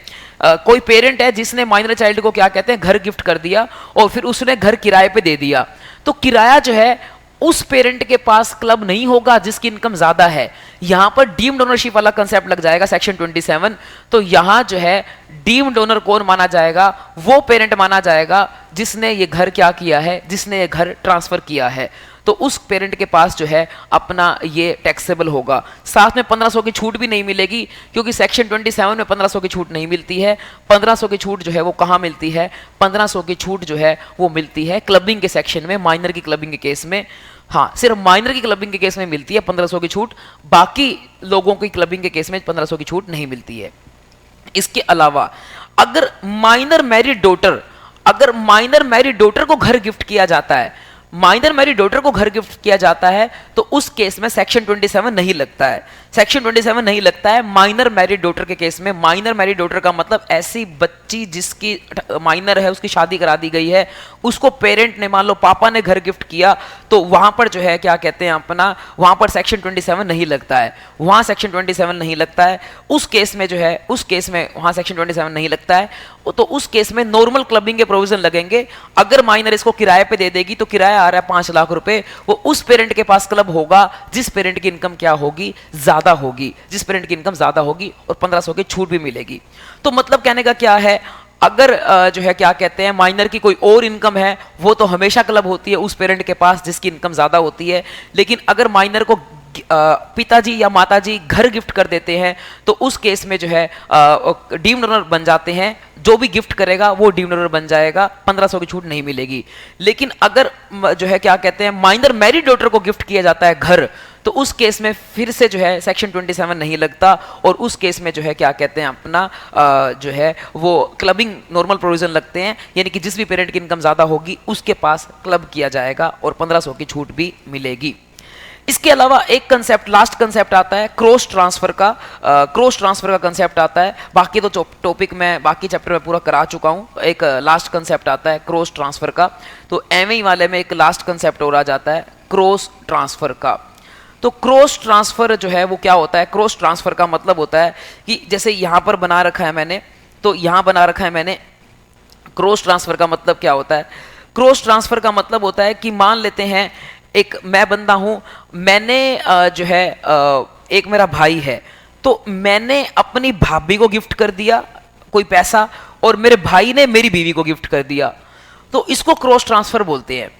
A: कोई पेरेंट है जिसने माइनर चाइल्ड को क्या कहते हैं, घर गिफ्ट कर दिया और फिर उसने घर किराए पे दे दिया। तो किराया जो है उस पेरेंट के पास क्लब नहीं होगा जिसकी इनकम ज्यादा है। यहां पर डीम्ड ओनरशिप वाला कंसेप्ट लग जाएगा सेक्शन 27। तो यहां जो है डीम्ड ओनर कौन माना जाएगा, वो पेरेंट माना जाएगा जिसने ये घर क्या किया है, जिसने ये घर ट्रांसफर किया है। तो उस पेरेंट के पास जो है अपना ये टैक्सेबल होगा। साथ में 1500 की छूट भी नहीं मिलेगी, क्योंकि सेक्शन 27 में 1500 की छूट नहीं मिलती है। 1500 की छूट जो है वो कहाँ मिलती है, 1500 की छूट जो है वो मिलती है क्लबिंग के सेक्शन में, माइनर की क्लबिंग के केस में। हाँ, सिर्फ माइनर की क्लबिंग के केस में मिलती है 1500 की छूट, बाकी लोगों की क्लबिंग के केस में 1500 की छूट नहीं मिलती है। इसके अलावा अगर माइनर मैरिड डॉटर को घर गिफ्ट किया जाता है, माइनर मैरिड डॉटर को घर गिफ्ट किया जाता है, तो उस केस में सेक्शन 27 नहीं लगता है। सेक्शन 27 नहीं लगता है माइनर मैरिड डॉटर के केस में। माइनर मैरिड डॉटर का मतलब ऐसी बच्ची जिसकी माइनर है, उसकी शादी करा दी गई है, उसको पेरेंट ने, मान लो पापा ने घर गिफ्ट किया, तो वहां पर जो है क्या कहते हैं अपना, वहां पर सेक्शन 27 नहीं लगता है। वहां सेक्शन 27 नहीं लगता है। उस केस में जो है, उस केस में वहां सेक्शन 27 नहीं लगता है। तो उस केस में नॉर्मल क्लबिंग के प्रोविजन लगेंगे। अगर माइनर इसको किराए पे दे देगी, तो किराया आ रहा है 5 लाख रुपए, वो उस पेरेंट के पास क्लब होगा जिस पेरेंट की इनकम क्या होगी, ज्यादा होगी, जिस पेरेंट की इनकम ज्यादा होगी, और 1500 की छूट भी मिलेगी। तो मतलब कहने का क्या है, अगर जो है क्या कहते हैं माइनर की कोई और इनकम है, वो तो हमेशा क्लब होती है उस पेरेंट के पास जिसकी इनकम ज्यादा होती है। लेकिन अगर माइनर को पिताजी या माताजी घर गिफ्ट कर देते हैं, तो उस केस में जो है डीम्ड ओनर बन जाते हैं। जो भी गिफ्ट करेगा वो डीम्ड ओनर बन जाएगा, 1500 की छूट नहीं मिलेगी। लेकिन अगर जो है क्या कहते हैं माइनर मैरिड डॉटर को गिफ्ट किया जाता है घर, तो उस केस में फिर से जो है सेक्शन 27 नहीं लगता, और उस केस में जो है क्या कहते हैं अपना जो है वो क्लबिंग नॉर्मल प्रोविजन लगते हैं। यानी कि जिस भी पेरेंट की इनकम ज्यादा होगी उसके पास क्लब किया जाएगा और 1500 की छूट भी मिलेगी। इसके अलावा एक कंसेप्ट, लास्ट कंसेप्ट आता है क्रॉस ट्रांसफर का। क्रॉस ट्रांसफर का कंसेप्ट आता है, बाकी तो टॉपिक में बाकी चैप्टर में पूरा करा चुका हूं। एक लास्ट कंसेप्ट आता है क्रॉस ट्रांसफर का। तो एमई वाले में एक लास्ट कंसेप्ट और आ जाता है क्रॉस ट्रांसफर का। तो क्रॉस ट्रांसफर जो है वो क्या होता है, क्रॉस ट्रांसफर का मतलब होता है कि जैसे यहां पर बना रखा है मैंने, तो यहां बना रखा है मैंने क्रॉस ट्रांसफर का मतलब क्या होता है। क्रॉस ट्रांसफर का मतलब होता है कि मान लेते हैं एक मैं बंदा हूं, मैंने जो है एक मेरा भाई है, तो मैंने अपनी भाभी को गिफ्ट कर दिया कोई पैसा, और मेरे भाई ने मेरी बीवी को गिफ्ट कर दिया। तो इसको क्रॉस ट्रांसफर बोलते हैं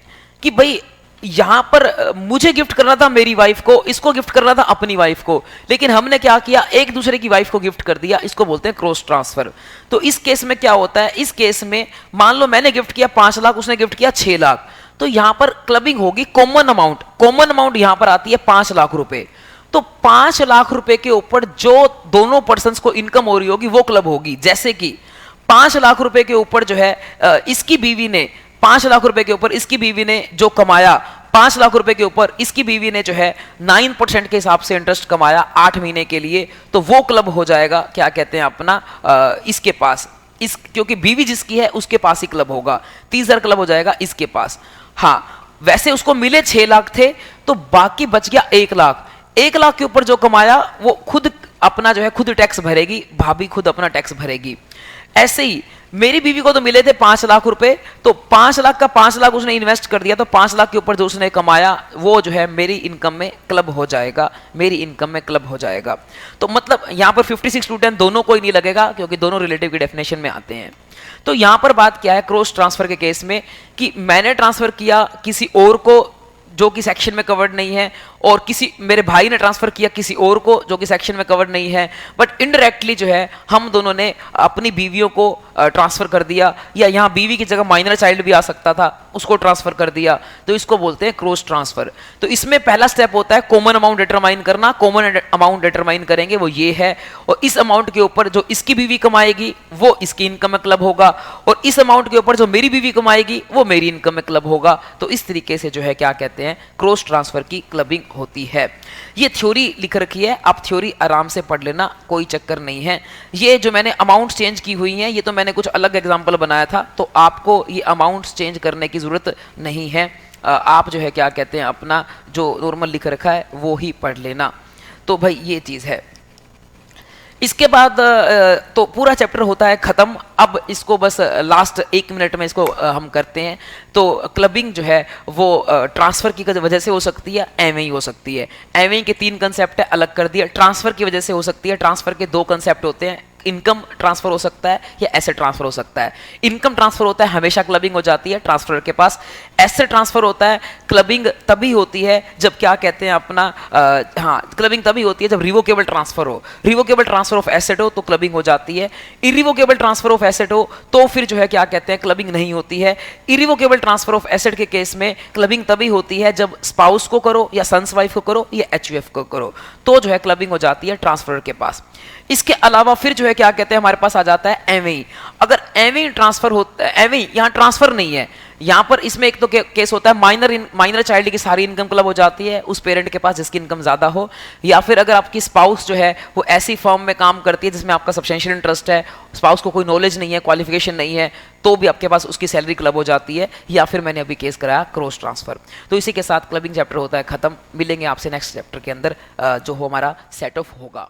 A: कि भाई यहां पर मुझे गिफ्ट करना था मेरी वाइफ को, इसको गिफ्ट करना था अपनी वाइफ को, लेकिन हमने क्या किया, एक दूसरे की वाइफ को गिफ्ट कर दिया। इसको बोलते हैं क्रॉस ट्रांसफर। तो इस केस में क्या होता है, इस केस में मान लो मैंने गिफ्ट किया 5 लाख, उसने गिफ्ट किया 6 लाख, तो यहां पर क्लबिंग होगी कॉमन अमाउंट। कॉमन अमाउंट यहां पर आती है 5 लाख रुपए। तो 5 लाख रुपए के ऊपर जो दोनों पर्संस को इनकम हो रही होगी वो क्लब होगी। जैसे कि 5 लाख रुपए के ऊपर जो है इसकी बीवी ने, 5 लाख रुपए के ऊपर इसकी बीवी ने जो कमाया, 5 लाख रुपए के ऊपर इसकी बीवी ने जो है 9% के हिसाब से इंटरेस्ट कमाया 8 महीने के लिए, तो वो क्लब हो जाएगा क्या कहते हैं अपना इसके पास, इस क्योंकि बीवी जिसकी है उसके पास ही क्लब होगा, 30,000 क्लब हो जाएगा इसके पास। हाँ, वैसे उसको मिले 6 लाख थे, तो बाकी बच गया 1 लाख। 1 लाख के ऊपर जो कमाया वो खुद अपना जो है खुद टैक्स भरेगी, भाभी खुद अपना टैक्स भरेगी। ऐसे ही मेरी बीवी को तो मिले थे 5 लाख रुपए, तो 5 लाख का 5 लाख उसने इन्वेस्ट कर दिया, तो 5 लाख के ऊपर जो उसने कमाया वो जो है मेरी इनकम में क्लब हो जाएगा, मेरी इनकम में क्लब हो जाएगा। तो मतलब यहां पर 56 स्टूडेंट दोनों को ही नहीं लगेगा, क्योंकि दोनों रिलेटिव की डेफिनेशन में आते हैं। तो यहां पर बात क्या है क्रॉस ट्रांसफर के केस में, कि मैंने ट्रांसफर किया किसी और को जो कि सेक्शन में कवर्ड नहीं है, और किसी मेरे भाई ने ट्रांसफर किया किसी और को जो कि सेक्शन में कवर्ड नहीं है, बट इनडायरेक्टली जो है हम दोनों ने अपनी बीवियों को ट्रांसफर कर दिया, या यहाँ बीवी की जगह माइनर चाइल्ड भी आ सकता था, उसको ट्रांसफर कर दिया, तो इसको बोलते हैं क्रॉस ट्रांसफर। तो इसमें पहला स्टेप होता है कॉमन अमाउंट डिटरमाइन करना। कॉमन अमाउंट डिटरमाइन करेंगे वो ये है, और इस अमाउंट के ऊपर जो इसकी बीवी कमाएगी वो इसकी इनकम में क्लब होगा, और इस अमाउंट के ऊपर जो मेरी बीवी कमाएगी वो मेरी इनकम में क्लब होगा। तो इस तरीके से जो है क्या कहते हैं क्रॉस ट्रांसफर की क्लबिंग होती है। ये थ्योरी लिख रखी है, आप थ्योरी आराम से पढ़ लेना, कोई चक्कर नहीं है। ये जो मैंने अमाउंट्स चेंज की हुई हैं, ये तो मैंने कुछ अलग एग्जांपल बनाया था, तो आपको ये अमाउंट्स चेंज करने की ज़रूरत नहीं है। आप जो है क्या कहते हैं, अपना जो नॉर्मल लिख रखा है वो ही पढ़ लेना। तो भाई ये चीज़ है। इसके बाद तो पूरा चैप्टर होता है खत्म। अब इसको बस लास्ट 1 मिनट में इसको हम करते हैं। तो क्लबिंग जो है वो ट्रांसफर की वजह से हो सकती है, एवं ही हो सकती है। एवं के 3 कंसेप्ट है, अलग कर दिया। ट्रांसफर की वजह से हो सकती है, ट्रांसफर के 2 कंसेप्ट होते हैं, इनकम ट्रांसफर हो सकता है या एसेट ट्रांसफर हो सकता है। इनकम ट्रांसफर होता है, हमेशा क्लबिंग हो जाती है ट्रांसफर के पास। एसेट ट्रांसफर होता है, क्लबिंग तभी होती है जब क्या कहते हैं अपना हाँ, क्लबिंग तभी होती है जब रिवोकेबल ट्रांसफर हो। रिवोकेबल ट्रांसफर ऑफ एसेट हो तो क्लबिंग हो जाती है। इरिवोकेबल ट्रांसफर ऑफ एसेट हो तो फिर जो है क्या कहते हैं, क्लबिंग नहीं होती है। इरिवोकेबल ट्रांसफर ऑफ एसेट के केस में क्लबिंग तभी होती है जब स्पाउस को करो या सन्स वाइफ को करो या एचयूएफ को करो, तो जो है क्लबिंग हो जाती है ट्रांसफर के पास। इसके अलावा फिर जो है क्या कहते हैं, हमारे पास आ जाता है एवं। अगर एवं ट्रांसफर होता है, एवं यहाँ ट्रांसफर नहीं है, यहाँ पर इसमें एक तो केस होता है माइनर चाइल्ड की सारी इनकम क्लब हो जाती है उस पेरेंट के पास जिसकी इनकम ज्यादा हो, या फिर अगर आपकी स्पाउस जो है वो ऐसी फर्म में काम करती है जिसमें आपका सब्सटेंशियल इंटरेस्ट है, स्पाउस को कोई नॉलेज नहीं है, क्वालिफिकेशन नहीं है, तो भी आपके पास उसकी सैलरी क्लब हो जाती है। या फिर मैंने अभी केस कराया क्रॉस ट्रांसफर। तो इसी के साथ क्लबिंग चैप्टर होता है खत्म। मिलेंगे आपसे नेक्स्ट चैप्टर के अंदर जो हो हमारा सेट ऑफ होगा।